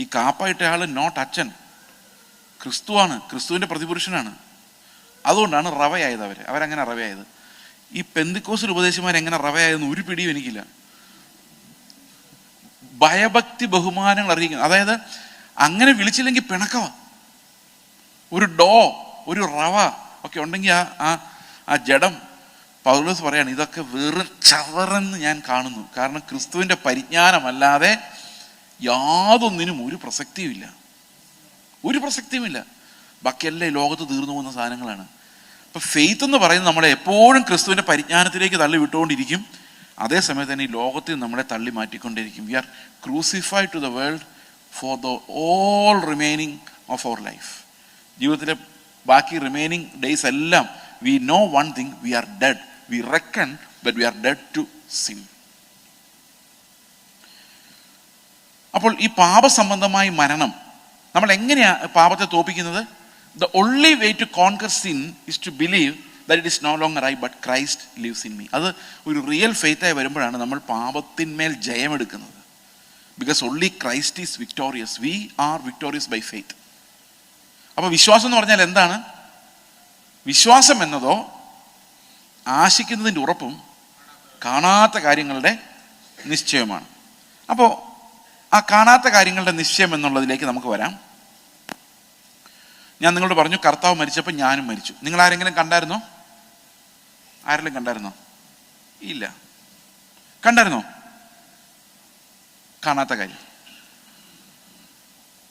ഈ കാപ്പായിട്ട ആൾ നോട്ട് അച്ഛൻ, ക്രിസ്തുവാണ്, ക്രിസ്തുവിൻ്റെ പ്രതിപുരുഷനാണ്. അതുകൊണ്ടാണ് റവയായത്. അവരങ്ങനെ റവയായത്. ഈ പെന്തിക്കോസ്തൽ ഉപദേശിമാരെങ്ങനെ റവയായതെന്ന് ഒരു പിടിയും എനിക്കില്ല. ഭയഭക്തി ബഹുമാനങ്ങൾ അറിയിക്കുന്നു. അതായത് അങ്ങനെ വിളിച്ചില്ലെങ്കിൽ പിണക്കവാ. ഒരു റവ ഒക്കെ ഉണ്ടെങ്കിൽ ആ ജഡം, പൗലോസ് പറയാണ്, ഇതൊക്കെ വെറും ചവറെന്ന് ഞാൻ കാണുന്നു. കാരണം ക്രിസ്തുവിൻ്റെ പരിജ്ഞാനമല്ലാതെ യാതൊന്നിനും ഒരു പ്രസക്തിയുമില്ല. ബാക്കിയെല്ലാം ലോകത്ത് തീർന്നു പോകുന്ന സാധനങ്ങളാണ്. അപ്പം ഫെയ്ത്ത് എന്ന് പറയുന്നത് നമ്മളെ എപ്പോഴും ക്രിസ്തുവിൻ്റെ പരിജ്ഞാനത്തിലേക്ക് തള്ളി വിട്ടുകൊണ്ടിരിക്കും. അതേസമയത്ത് തന്നെ ഈ ലോകത്തിൽ നമ്മളെ തള്ളി മാറ്റിക്കൊണ്ടിരിക്കും. We are crucified to the world for the all remaining of our life. ജീവിതത്തിലെ ബാക്കി റിമൈനിങ് ഡേയ്സ് എല്ലാം we know one thing, we are dead. We reckon that we are dead to sin. അപ്പോൾ ഈ പാപസംബന്ധമായ മരണം, നമ്മൾ എങ്ങനെയാണ് പാപത്തെ തോൽപ്പിക്കുന്നത്? The only way to conquer sin is to believe that it is no longer I but Christ lives in me. അത് ഒരു റിയൽ ഫെയ്ത്തായി വരുമ്പോഴാണ് നമ്മൾ പാപത്തിന്മേൽ ജയമെടുക്കുന്നത്. Because only Christ is victorious. We are victorious by faith. അപ്പോൾ വിശ്വാസം എന്ന് പറഞ്ഞാൽ എന്താണ്? വിശ്വാസം എന്നതോ ആശിക്കുന്നതിൻ്റെ ഉറപ്പും കാണാത്ത കാര്യങ്ങളുടെ നിശ്ചയമാണ്. അപ്പോൾ ആ കാണാത്ത കാര്യങ്ങളുടെ നിശ്ചയം എന്നുള്ളതിലേക്ക് നമുക്ക് വരാം. ഞാൻ നിങ്ങളോട് പറഞ്ഞു, കർത്താവ് മരിച്ചപ്പോൾ ഞാനും മരിച്ചു. നിങ്ങൾ ആരെങ്കിലും കണ്ടായിരുന്നോ? ഇല്ല. കണ്ടായിരുന്നോ? കാണാത്ത കാര്യം.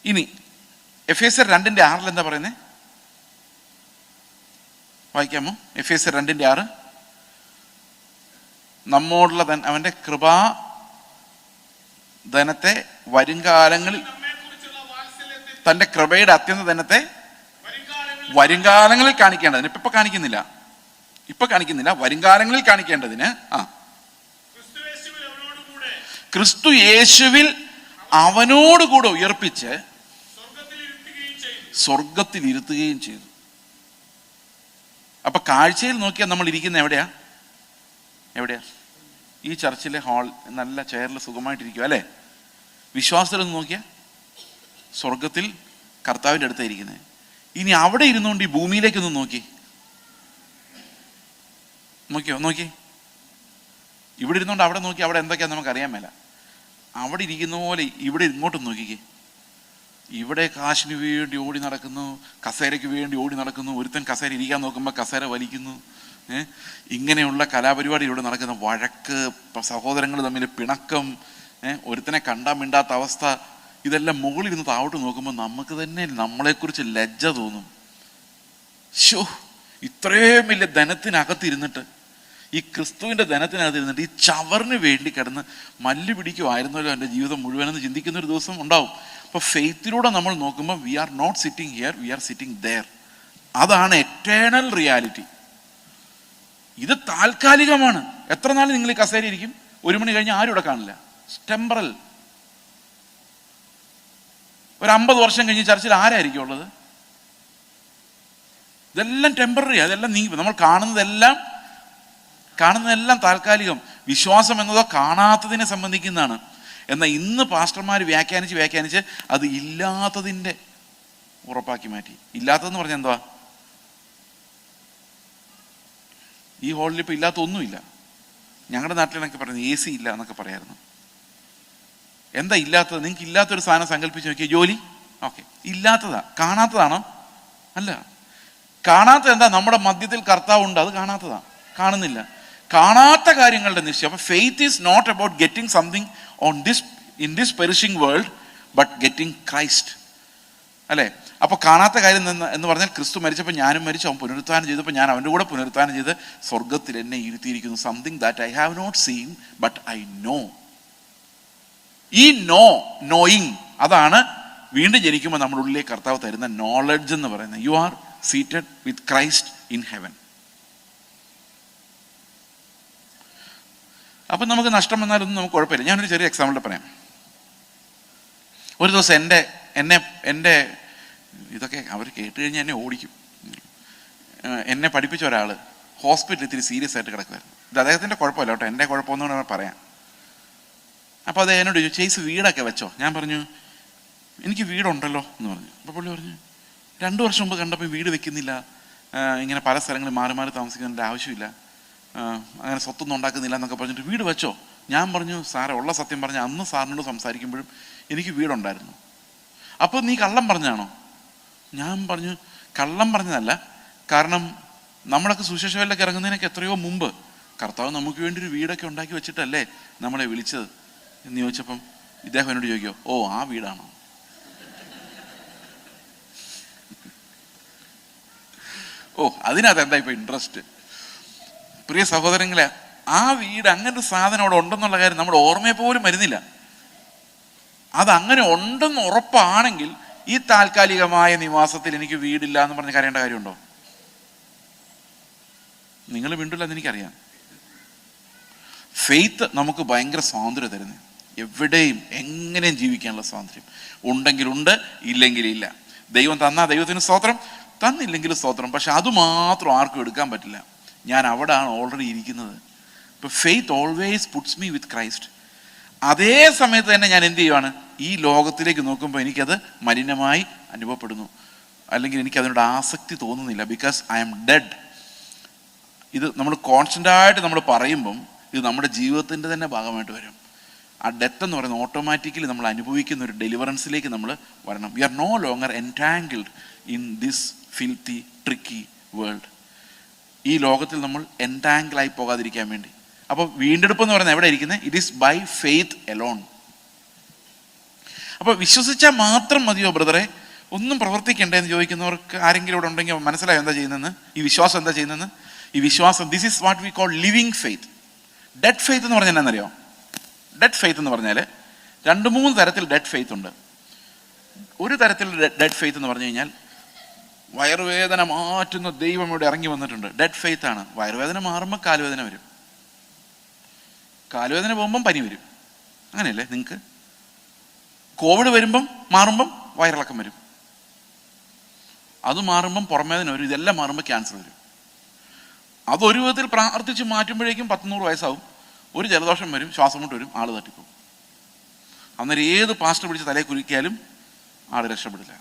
ഇനി എഫേസ്യർ 2:6 എന്താ പറയുന്നത്? വായിക്കാമോ? എഫേസ്യർ 2:6. നമ്മോടുള്ള അവൻ്റെ കൃപാധനത്തെ വരുംകാലങ്ങളിൽ, തൻ്റെ കൃപയുടെ അത്യന്ത ധനത്തെ വരുംകാലങ്ങളിൽ കാണിക്കേണ്ടതിന്, ഇപ്പൊ കാണിക്കുന്നില്ല, വരുംകാലങ്ങളിൽ കാണിക്കേണ്ടതിന് ക്രിസ്തു യേശുവിൽ അവനോടുകൂടെ ഉയർപ്പിച്ച് സ്വർഗത്തിൽ ഇരുത്തുകയും ചെയ്തു. അപ്പൊ കാഴ്ചയിൽ നോക്കിയാൽ നമ്മൾ ഇരിക്കുന്ന എവിടെയാ? ഈ ചർച്ചിലെ ഹാൾ, നല്ല ചെയറിൽ സുഖമായിട്ടിരിക്കുക അല്ലേ? വിശ്വാസത്തിലൊന്ന് നോക്കിയാൽ സ്വർഗത്തിൽ കർത്താവിൻ്റെ അടുത്താണ് ഇരിക്കുന്നത്. ഇനി അവിടെ ഇരുന്നുകൊണ്ട് ഈ ഭൂമിയിലേക്കൊന്ന് നോക്കി. ഇവിടെ ഇരുന്നുകൊണ്ട് അവിടെ നോക്കി, അവിടെ എന്തൊക്കെയാന്ന് നമുക്ക് അറിയാൻ മേല. അവിടെ ഇരിക്കുന്ന പോലെ ഇവിടെ ഇങ്ങോട്ടും നോക്കിക്കേ. ഇവിടെ കാശിന് വേണ്ടി ഓടി നടക്കുന്നു, കസേരയ്ക്ക് വേണ്ടി ഓടി നടക്കുന്നു. ഒരുത്തൻ കസേര ഇരിക്കാൻ നോക്കുമ്പോൾ കസേര വലിക്കുന്നു. ഇങ്ങനെയുള്ള കലാപരിപാടി ഇവിടെ നടക്കുന്ന വഴക്ക്, സഹോദരങ്ങൾ തമ്മിൽ പിണക്കം, ഒരുത്തനെ കണ്ടാൻ മിണ്ടാത്ത അവസ്ഥ, ഇതെല്ലാം മുകളിലിരുന്ന് താഴോട്ട് നോക്കുമ്പോൾ നമുക്ക് തന്നെ നമ്മളെക്കുറിച്ച് ലജ്ജ തോന്നും. ശോ, ഇത്രയും വലിയ ധനത്തിനകത്തിരുന്നിട്ട്, ഈ ക്രിസ്തുവിൻ്റെ ധനത്തിനകത്തിരുന്നിട്ട് ഈ ചവറിന് വേണ്ടി കിടന്ന് മല്ല് പിടിക്കുമായിരുന്നല്ലോ എൻ്റെ ജീവിതം മുഴുവനെന്ന് ചിന്തിക്കുന്നൊരു ദിവസം ഉണ്ടാവും. അപ്പോൾ ഫെയ്ത്തിലൂടെ നമ്മൾ നോക്കുമ്പോൾ we are not sitting here, we are sitting there. അതാണ് എറ്റേണൽ റിയാലിറ്റി. ഇത് താൽക്കാലികമാണ്. എത്ര നാൾ നിങ്ങൾ ഈ കസേര ഇരിക്കും? 1 മണി കഴിഞ്ഞ് ആരും ഇവിടെ കാണില്ല. ടെമ്പറൽ. ഒരു 50 വർഷം കഴിഞ്ഞ് ചർച്ചിൽ ആരായിരിക്കും ഉള്ളത്? ഇതെല്ലാം ടെമ്പററി. അതെല്ലാം നമ്മൾ കാണുന്നതെല്ലാം താൽക്കാലികം. വിശ്വാസം എന്നതോ കാണാത്തതിനെ സംബന്ധിക്കുന്നതാണ്. എന്നാൽ ഇന്ന് പാസ്റ്റർമാർ വ്യാഖ്യാനിച്ച് അത് ഇല്ലാത്തതിൻ്റെ ഉറപ്പാക്കി മാറ്റി. ഇല്ലാത്തതെന്ന് പറഞ്ഞാൽ എന്തുവാ? ഈ ഹോളിൽ ഇപ്പോൾ ഇല്ലാത്ത ഒന്നുമില്ല. ഞങ്ങളുടെ നാട്ടിലൊക്കെ പറയുന്നത് AC ഇല്ല എന്നൊക്കെ പറയായിരുന്നു. എന്താ ഇല്ലാത്തത്? നിങ്ങൾക്ക് ഇല്ലാത്തൊരു സാധനം സങ്കല്പിച്ച് നോക്കിയാൽ ജോലി. ഓക്കെ, ഇല്ലാത്തതാ. കാണാത്തതാണോ? അല്ല. കാണാത്തത് എന്താ? നമ്മുടെ മധ്യത്തിൽ കർത്താവുണ്ട്, അത് കാണാത്തതാ. കാണുന്നില്ല. കാണാത്ത കാര്യങ്ങളുടെ നിശ്ചയം. അപ്പൊ faith is not about getting something in this perishing world, but getting Christ. അല്ലേ? അപ്പോൾ കാണാത്ത കാര്യം എന്ന് പറഞ്ഞാൽ ക്രിസ്തു മരിച്ചപ്പോൾ ഞാനും മരിച്ചു, അവൻ പുനരുത്ഥാനം ചെയ്തപ്പോൾ ഞാൻ അവൻ്റെ കൂടെ പുനരുത്ഥാനം ചെയ്ത് സ്വർഗത്തിൽ എന്നെ ഇരുത്തിയിരിക്കുന്നു. Something that I have not seen but I know. ഈ നോയിങ്, അതാണ് വീണ്ടും ജനിക്കുമ്പോൾ നമ്മുടെ ഉള്ളിലേക്ക് കർത്താവ് തരുന്ന നോളജ് എന്ന് പറയുന്നത്. You are seated with Christ in heaven. അപ്പം നമുക്ക് നഷ്ടം വന്നാലൊന്നും നമുക്ക് കുഴപ്പമില്ല. ഞാനൊരു ചെറിയ എക്സാമ്പിൾ പറയാം. ഒരു ദിവസം എൻ്റെ ഇതൊക്കെ അവർ കേട്ട് കഴിഞ്ഞാൽ എന്നെ ഓടിക്കും. എന്നെ പഠിപ്പിച്ച ഒരാൾ ഹോസ്പിറ്റലിൽ ഇത്തിരി സീരിയസ് ആയിട്ട് കിടക്കുമായിരുന്നു. ഇത് അദ്ദേഹത്തിൻ്റെ കുഴപ്പമില്ല കേട്ടോ, എൻ്റെ കുഴപ്പമൊന്നും പറയാം. അപ്പോൾ അത് എന്നോട് ചോദിച്ചു, ചേച്ചി വീടൊക്കെ വെച്ചോ? ഞാൻ പറഞ്ഞു എനിക്ക് വീടുണ്ടല്ലോ എന്ന് പറഞ്ഞു. അപ്പോൾ പുള്ളി പറഞ്ഞു 2 വർഷം മുമ്പ് കണ്ടപ്പോൾ വീട് വെക്കുന്നില്ല, ഇങ്ങനെ പല സ്ഥലങ്ങളിൽ മാറി മാറി താമസിക്കുന്നതിൻ്റെ ആവശ്യമില്ല, അങ്ങനെ സ്വത്തൊന്നും ഉണ്ടാക്കുന്നില്ല എന്നൊക്കെ പറഞ്ഞിട്ട് വീട് വെച്ചോ? ഞാൻ പറഞ്ഞു സാറേ, ഉള്ള സത്യം പറഞ്ഞാൽ അന്ന് സാറിനോട് സംസാരിക്കുമ്പോഴും എനിക്ക് വീടുണ്ടായിരുന്നു. അപ്പോൾ നീ കള്ളം പറഞ്ഞാണോ? ഞാൻ പറഞ്ഞു കള്ളം പറഞ്ഞതല്ല, കാരണം നമ്മളൊക്കെ സുശേഷയിലൊക്കെ ഇറങ്ങുന്നതിനൊക്കെ എത്രയോ മുമ്പ് കർത്താവ് നമുക്ക് വേണ്ടി ഒരു വീടൊക്കെ ഉണ്ടാക്കി വെച്ചിട്ടല്ലേ നമ്മളെ വിളിച്ചത് എന്ന് ചോദിച്ചപ്പം ഇദ്ദേഹം എന്നോട് ചോദിക്കോ, ഓ ആ വീടാണോ? ഓ അതിനകത്ത് എന്താ ഇപ്പൊ ഇൻട്രസ്റ്റ്? പ്രിയ സഹോദരങ്ങളെ, ആ വീട് അങ്ങനെ ഒരു സാധനം അവിടെ ഉണ്ടെന്നുള്ള കാര്യം നമ്മുടെ ഓർമ്മയെ പോലും വരുന്നില്ല. അതങ്ങനെ ഉണ്ടെന്ന് ഉറപ്പാണെങ്കിൽ ഈ താൽക്കാലികമായ നിവാസത്തിൽ എനിക്ക് വീടില്ല എന്ന് പറഞ്ഞ് കരയേണ്ട കാര്യമുണ്ടോ? നിങ്ങൾ വീണ്ടില്ലെന്ന് എനിക്കറിയാം. ഫെയ്ത്ത് നമുക്ക് ഭയങ്കര സ്വാതന്ത്ര്യം തരുന്നത്, എവിടെയും എങ്ങനെയും ജീവിക്കാനുള്ള സ്വാതന്ത്ര്യം. ഉണ്ടെങ്കിലുണ്ട്, ഇല്ലെങ്കിലില്ല. ദൈവം തന്നാൽ ദൈവത്തിന് സ്തോത്രം, തന്നില്ലെങ്കിൽ സ്തോത്രം. പക്ഷെ അതുമാത്രം ആർക്കും എടുക്കാൻ പറ്റില്ല. ഞാൻ അവിടെയാണ് ഓൾറെഡി ഇരിക്കുന്നത്. ഇപ്പൊ faith always puts me with Christ. അതേ സമയത്ത് തന്നെ ഞാൻ എന്ത് ചെയ്യുവാണ്? ഈ ലോകത്തിലേക്ക് നോക്കുമ്പോൾ എനിക്കത് മലിനമായി അനുഭവപ്പെടുന്നു, അല്ലെങ്കിൽ എനിക്ക് അതിനോട് ആസക്തി തോന്നുന്നില്ല. Because I am dead. ഇത് നമ്മൾ കോൺസ്റ്റൻ്റായിട്ട് നമ്മൾ പറയുമ്പം ഇത് നമ്മുടെ ജീവിതത്തിൻ്റെ തന്നെ ഭാഗമായിട്ട് വരും. ആ ഡെത്ത് എന്ന് പറയുന്നത് ഓട്ടോമാറ്റിക്കലി നമ്മൾ അനുഭവിക്കുന്ന ഒരു ഡെലിവറൻസിലേക്ക് നമ്മൾ വരണം. We are no longer entangled in this filthy tricky world. ഈ ലോകത്തിൽ നമ്മൾ എൻറ്റാങ്കിളായി പോകാതിരിക്കാൻ വേണ്ടി. അപ്പോൾ വീണ്ടെടുപ്പ് എന്ന് പറയുന്നത് എവിടെ ഇരിക്കുന്നത്? It is by faith alone. അപ്പോൾ വിശ്വസിച്ചാൽ മാത്രം മതിയോ ബ്രദറെ, ഒന്നും പ്രവർത്തിക്കണ്ടേ എന്ന് ചോദിക്കുന്നവർക്ക് ആരെങ്കിലും ഇവിടെ ഉണ്ടെങ്കിൽ മനസ്സിലായോ എന്താ ചെയ്യുന്നതെന്ന്? ഈ വിശ്വാസം എന്താ ചെയ്യുന്നതെന്ന്? ഈ വിശ്വാസം, this is what we call living faith. Dead faith എന്ന് പറഞ്ഞാൽ എന്നറിയോ? ഡെഡ് ഫെയ്ത്ത് എന്ന് പറഞ്ഞാൽ 2-3 തരത്തിൽ ഡെഡ് ഫെയ്ത്ത് ഉണ്ട്. ഒരു തരത്തിൽ ഡെഡ് ഫെയ്ത്ത് എന്ന് പറഞ്ഞു കഴിഞ്ഞാൽ വയറുവേദന മാറ്റുന്ന ദൈവം ഇവിടെ ഇറങ്ങി വന്നിട്ടുണ്ട്. ഡെഡ് ഫെയ്ത്ത് ആണ്. വയറുവേദന മാറുമ്പോൾ കാലുവേദന വരും, കാലുവേദന പോകുമ്പം പനി വരും. അങ്ങനെയല്ലേ നിങ്ങൾക്ക്? കോവിഡ് വരുമ്പം മാറുമ്പം വയറിളക്കം വരും, അത് മാറുമ്പം പുറമേദന വരും, ഇതെല്ലാം മാറുമ്പോൾ ക്യാൻസർ വരും. അതൊരു വിധത്തിൽ പ്രാർത്ഥിച്ച് മാറ്റുമ്പോഴേക്കും 10-100 വയസ്സാവും. ഒരു ജലദോഷം വരും, ശ്വാസം മുട്ട് വരും, ആള് തട്ടിപ്പോവും. അന്നേരം ഏത് പാസ്റ്റർ പിടിച്ച് തലയെ കുലുക്കിയാലും ആള് രക്ഷപ്പെടില്ല.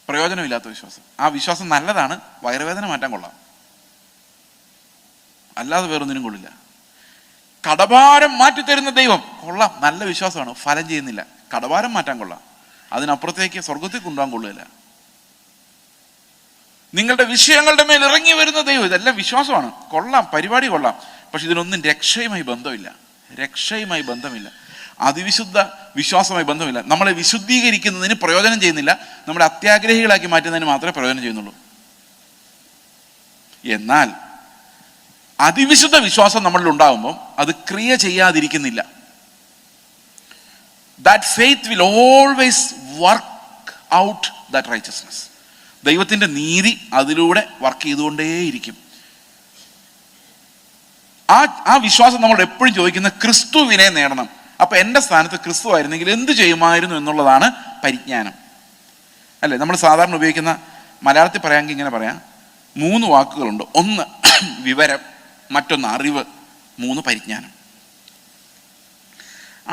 പ്രയോജനമില്ലാത്ത വിശ്വാസം. ആ വിശ്വാസം നല്ലതാണ്, വയറുവേദന മാറ്റാൻ കൊള്ളാം, അല്ലാതെ വേറൊന്നിനും കൊള്ളില്ല. കടഭാരം മാറ്റിത്തരുന്ന ദൈവം കൊള്ളാം, നല്ല വിശ്വാസമാണ്, ഫലം ചെയ്യുന്നില്ല. കടഭാരം മാറ്റാൻ കൊള്ളാം, അതിനപ്പുറത്തേക്ക് സ്വർഗത്തിൽ കൊണ്ടുപോകാൻ കൊള്ളില്ല. നിങ്ങളുടെ വിഷയങ്ങളുടെ മേൽ ഇറങ്ങി വരുന്ന ദൈവം, ഇതെല്ലാം വിശ്വാസമാണ്, കൊള്ളാം, പരിപാടി കൊള്ളാം. പക്ഷെ ഇതിനൊന്നും രക്ഷയുമായി ബന്ധമില്ല, രക്ഷയുമായി ബന്ധമില്ല, അതിവിശുദ്ധ വിശ്വാസമായി ബന്ധമില്ല. നമ്മളെ വിശുദ്ധീകരിക്കുന്നതിന് പ്രയോജനം ചെയ്യുന്നില്ല, നമ്മളെ അത്യാഗ്രഹികളാക്കി മാറ്റുന്നതിന് മാത്രമേ പ്രയോജനം ചെയ്യുന്നുള്ളൂ. എന്നാൽ അതിവിശുദ്ധ വിശ്വാസം നമ്മളിൽ ഉണ്ടാകുമ്പോൾ അത് ക്രിയ ചെയ്യാതിരിക്കുന്നില്ല. That faith will always work out that righteousness. ദൈവത്തിൻ്റെ നീതി അതിലൂടെ വർക്ക് ചെയ്തുകൊണ്ടേയിരിക്കും. ആ വിശ്വാസം നമ്മൾ എപ്പോഴും ചോദിക്കുന്ന ക്രിസ്തുവിനെ നേടണം. അപ്പൊ എൻ്റെ സ്ഥാനത്ത് ക്രിസ്തു ആയിരുന്നെങ്കിൽ എന്ത് ചെയ്യുമായിരുന്നു എന്നുള്ളതാണ് പരിജ്ഞാനം, അല്ലേ? നമ്മൾ സാധാരണ ഉപയോഗിക്കുന്ന, മലയാളത്തിൽ പറയാമെങ്കിൽ ഇങ്ങനെ പറയാം, 3 വാക്കുകളുണ്ട്. 1 വിവരം, മറ്റൊന്ന് അറിവ്, 3 പരിജ്ഞാനം.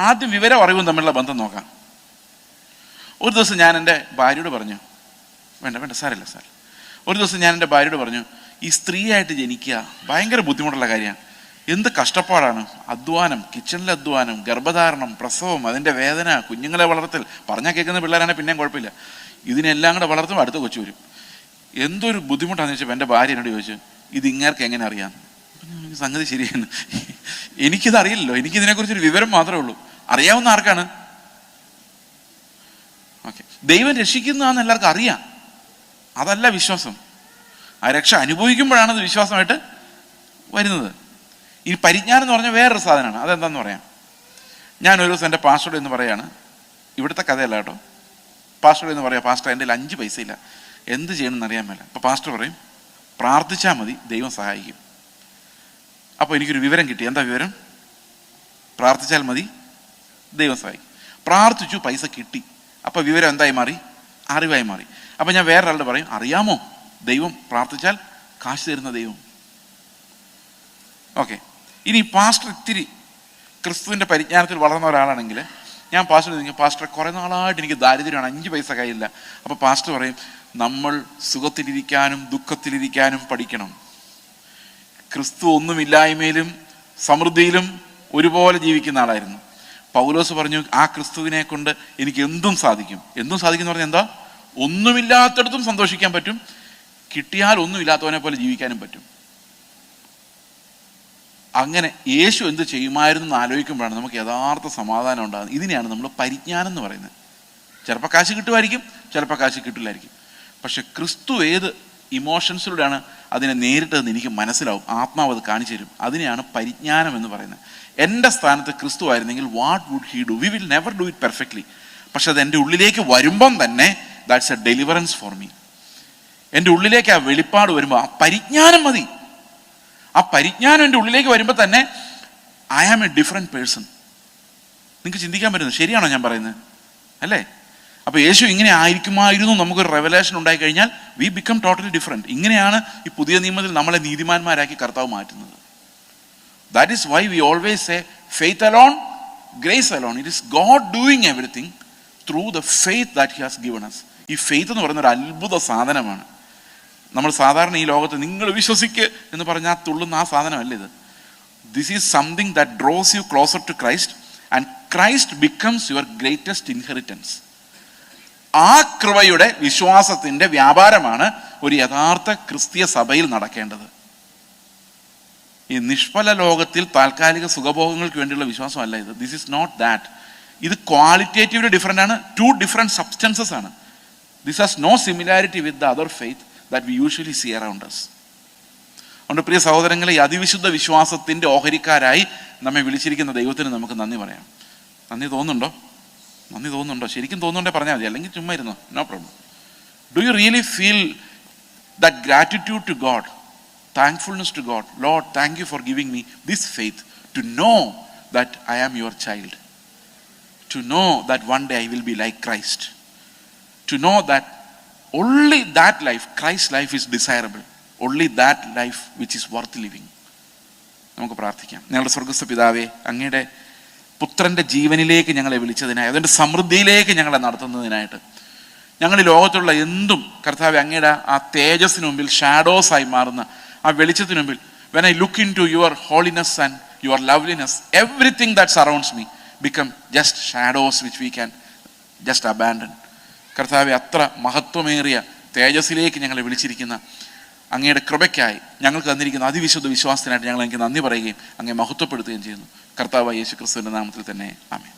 ആദ്യം വിവരം അറിവും തമ്മിലുള്ള ബന്ധം നോക്കാം. ഒരു ദിവസം ഞാൻ എൻ്റെ ഭാര്യയോട് പറഞ്ഞു, വേണ്ട സാരല്ല സാർ, ഒരു ദിവസം ഞാൻ എൻ്റെ ഭാര്യയോട് പറഞ്ഞു, ഈ സ്ത്രീയായിട്ട് ജനിക്കുക ഭയങ്കര ബുദ്ധിമുട്ടുള്ള കാര്യമാണ്, എന്ത് കഷ്ടപ്പാടാണ്, അധ്വാനം, കിച്ചണിലെ അധ്വാനം, ഗർഭധാരണം, പ്രസവം, അതിൻ്റെ വേദന, കുഞ്ഞുങ്ങളെ വളർത്തൽ. പറഞ്ഞാൽ കേൾക്കുന്ന പിള്ളേരാണെങ്കിൽ പിന്നെയും കുഴപ്പമില്ല, ഇതിനെല്ലാം കൂടെ വളർത്തും അടുത്ത കൊച്ചു വരും, എന്തൊരു ബുദ്ധിമുട്ടാണെന്ന് ചോദിച്ചപ്പോൾ എൻ്റെ ഭാര്യ എന്നോട് ചോദിച്ചു, ഇത് ഇങ്ങേർക്ക് എങ്ങനെ അറിയാം? സംഗതി ശരിയാണ്, എനിക്കിത് അറിയില്ലല്ലോ, എനിക്കിതിനെക്കുറിച്ചൊരു വിവരം മാത്രമേ ഉള്ളൂ. അറിയാവുന്ന ആർക്കാണ്? ഓക്കെ, ദൈവം രക്ഷിക്കുന്നതാണെന്ന് എല്ലാവർക്കും അറിയാം. അതല്ല വിശ്വാസം. ആ രക്ഷ അനുഭവിക്കുമ്പോഴാണത് വിശ്വാസമായിട്ട് വരുന്നത്. ഈ പരിജ്ഞാനം എന്ന് പറഞ്ഞാൽ വേറൊരു സാധനമാണ്. അതെന്താന്ന് പറയാം. ഞാനൊരു ദിവസം എൻ്റെ പാസ്റ്ററോട് എന്ന് പറയാണ്, ഇവിടുത്തെ കഥയല്ല കേട്ടോ, പാസ്റ്ററോട് എന്ന് പറയാം, പാസ്റ്റർ എൻ്റെ 5 പൈസ ഇല്ല, എന്ത് ചെയ്യണമെന്ന് അറിയാൻ മേല. അപ്പോൾ പാസ്റ്റർ പറയും, പ്രാർത്ഥിച്ചാൽ മതി, ദൈവം സഹായിക്കും. അപ്പോൾ എനിക്കൊരു വിവരം കിട്ടി. എന്താ വിവരം? പ്രാർത്ഥിച്ചാൽ മതി, ദൈവം സഹായിക്കും. പ്രാർത്ഥിച്ചു, പൈസ കിട്ടി. അപ്പോൾ വിവരം എന്തായി മാറി? അറിവായി മാറി. അപ്പോൾ ഞാൻ വേറൊരാളുടെ പറയും, അറിയാമോ, ദൈവം പ്രാർത്ഥിച്ചാൽ കാശ് തരുന്ന ദൈവം. ഓക്കെ, ഇനി പാസ്റ്റർ ഇത്തിരി ക്രിസ്തുവിൻ്റെ പരിജ്ഞാനത്തിൽ വളർന്ന ഒരാളാണെങ്കിൽ ഞാൻ പാസ്റ്റർ ചോദിക്കും, പാസ്റ്റർ കുറേ നാളായിട്ട് എനിക്ക് ദാരിദ്ര്യമാണ്, 5 പൈസ കയ്യില്ല. അപ്പോൾ പാസ്റ്റർ പറയും, നമ്മൾ സുഖത്തിലിരിക്കാനും ദുഃഖത്തിലിരിക്കാനും പഠിക്കണം. ക്രിസ്തു ഒന്നുമില്ലായ്മയിലും സമൃദ്ധിയിലും ഒരുപോലെ ജീവിക്കുന്ന ആളായിരുന്നു. പൗലോസ് പറഞ്ഞു, ആ ക്രിസ്തുവിനെ കൊണ്ട് എനിക്ക് എന്തും സാധിക്കും. എന്തും സാധിക്കും എന്ന് പറഞ്ഞാൽ എന്താ? ഒന്നുമില്ലാത്തടത്തും സന്തോഷിക്കാൻ പറ്റും, കിട്ടിയാൽ ഒന്നുമില്ലാത്തവനെ പോലെ ജീവിക്കാനും പറ്റും. അങ്ങനെ യേശു എന്ത് ചെയ്യുമായിരുന്നു എന്ന് ആലോചിക്കുമ്പോഴാണ് നമുക്ക് യഥാർത്ഥ സമാധാനം ഉണ്ടാകുന്നത്. ഇതിനെയാണ് നമ്മൾ പരിജ്ഞാനം എന്ന് പറയുന്നത്. ചിലപ്പോൾ കാശ് കിട്ടുമായിരിക്കും, ചിലപ്പോൾ കാശ് കിട്ടില്ലായിരിക്കും. പക്ഷെ ക്രിസ്തു ഏത് ഇമോഷൻസിലൂടെയാണ് അതിനെ നേരിട്ടതെന്ന് എനിക്ക് മനസ്സിലാവും. ആത്മാവ് അത് കാണിച്ചു തരും. അതിനെയാണ് പരിജ്ഞാനം എന്ന് പറയുന്നത്. എൻ്റെ സ്ഥാനത്ത് ക്രിസ്തു ആയിരുന്നെങ്കിൽ what would he do? We will never do it perfectly. പക്ഷെ അത് എൻ്റെ ഉള്ളിലേക്ക് വരുമ്പം തന്നെ that's a deliverance for me. എൻ്റെ ഉള്ളിലേക്ക് ആ വെളിപ്പാട് വരുമ്പോൾ ആ പരിജ്ഞാനം മതി. ആ പരിജ്ഞാനം എൻ്റെ ഉള്ളിലേക്ക് വരുമ്പോൾ തന്നെ I am a different person. നിങ്ങൾക്ക് ചിന്തിക്കാൻ പറ്റുന്നത് ശരിയാണോ ഞാൻ പറയുന്നത്? അല്ലേ? അപ്പോൾ യേശു ഇങ്ങനെ ആയിരിക്കുമായിരുന്നു നമുക്കൊരു റെവലേഷൻ ഉണ്ടായിക്കഴിഞ്ഞാൽ വി ബിക്കം ടോട്ടലി ഡിഫറെൻറ്റ്. ഇങ്ങനെയാണ് ഈ പുതിയ നിയമത്തിൽ നമ്മളെ നീതിമാന്മാരാക്കി കർത്താവ് മാറ്റുന്നത്. That is why we always say faith alone, grace alone. It is God doing everything through the faith that he has given us. ഈ ഫെയ്ത്ത് എന്ന് പറയുന്ന ഒരു അത്ഭുത സാധനമാണ്. നമ്മൾ സാധാരണ ഈ ലോകത്ത് നിങ്ങൾ വിശ്വസിക്ക് എന്ന് പറഞ്ഞാൽ തുള്ളുന്ന ആ സാധനമല്ല ഇത്. This is something that draws you closer to Christ and Christ becomes your greatest inheritance. ആ കൃപയുടെ വിശ്വാസത്തിൻ്റെ വ്യാപാരമാണ് ഒരു യഥാർത്ഥ ക്രിസ്തീയ സഭയിൽ നടക്കേണ്ടത്. ഈ നിഷ്ഫല ലോകത്തിൽ താൽക്കാലിക സുഖഭോഗങ്ങൾക്ക് വേണ്ടിയുള്ള വിശ്വാസമല്ല ഇത്. This is not that. ഇത് ക്വാളിറ്റേറ്റീവ്ലി ഡിഫറെൻ്റ് ആണ്. 2 ഡിഫറെൻറ്റ് സബ്സ്റ്റൻസസ് ആണ്. This has no similarity with the other faith that we usually see around us. അതുകൊണ്ട് പ്രിയ സഹോദരങ്ങളെ, ഈ അതിവിശുദ്ധ വിശ്വാസത്തിൻ്റെ ഓഹരിക്കാരായി നമ്മെ വിളിച്ചിരിക്കുന്ന ദൈവത്തിന് നമുക്ക് നന്ദി പറയാം. നന്ദി തോന്നുന്നുണ്ടോ? നന്ദി തോന്നുന്നുണ്ടോ? ശരിക്കും തോന്നുന്നുണ്ടേ പറഞ്ഞാൽ മതി, അല്ലെങ്കിൽ ചുമ്മാ ഇരുന്നോ, no problem. Do you really feel that gratitude to God, thankfulness to God? Lord, thank you for giving me this faith to know that I am your child, to know that one day I will be like Christ, to know that only that life, Christ's life, is desirable. Only that life which is worth living. നമുക്ക് പ്രാർത്ഥിക്കാം. ഞങ്ങളുടെ സ്വർഗ്ഗസ്ഥ പിതാവേ, അങ്ങയുടെ പുത്രൻ്റെ ജീവനിലേക്ക് ഞങ്ങളെ വിളിച്ചതിനായി, അതിൻ്റെ സമൃദ്ധിയിലേക്ക് ഞങ്ങളെ നടത്തുന്നതിനായിട്ട്, ഞങ്ങൾ ഈ ലോകത്തുള്ള എന്തും കർത്താവേ അങ്ങയുടെ ആ തേജസ്സിന് മുമ്പിൽ ഷാഡോസായി മാറുന്ന ആ വെളിച്ചത്തിന് മുമ്പിൽ, when I look into your holiness and your loveliness, everything that surrounds me become just shadows which we can just abandon. കർത്താവെ, അത്ര മഹത്വമേറിയ തേജസ്സിലേക്ക് ഞങ്ങളെ വിളിച്ചിരിക്കുന്ന അങ്ങയുടെ കൃപയ്ക്കായി ഞങ്ങൾക്ക് തന്നിരിക്കുന്ന അതിവിശുദ്ധ വിശ്വാസത്തിനായിട്ട് ഞങ്ങൾ എനിക്ക് നന്ദി പറയുകയും അങ്ങേ മഹത്വപ്പെടുത്തുകയും ചെയ്യുന്നു. കർത്താവായ യേശു ക്രിസ്തുവിൻ്റെ നാമത്തിൽ തന്നെ ആമേൻ.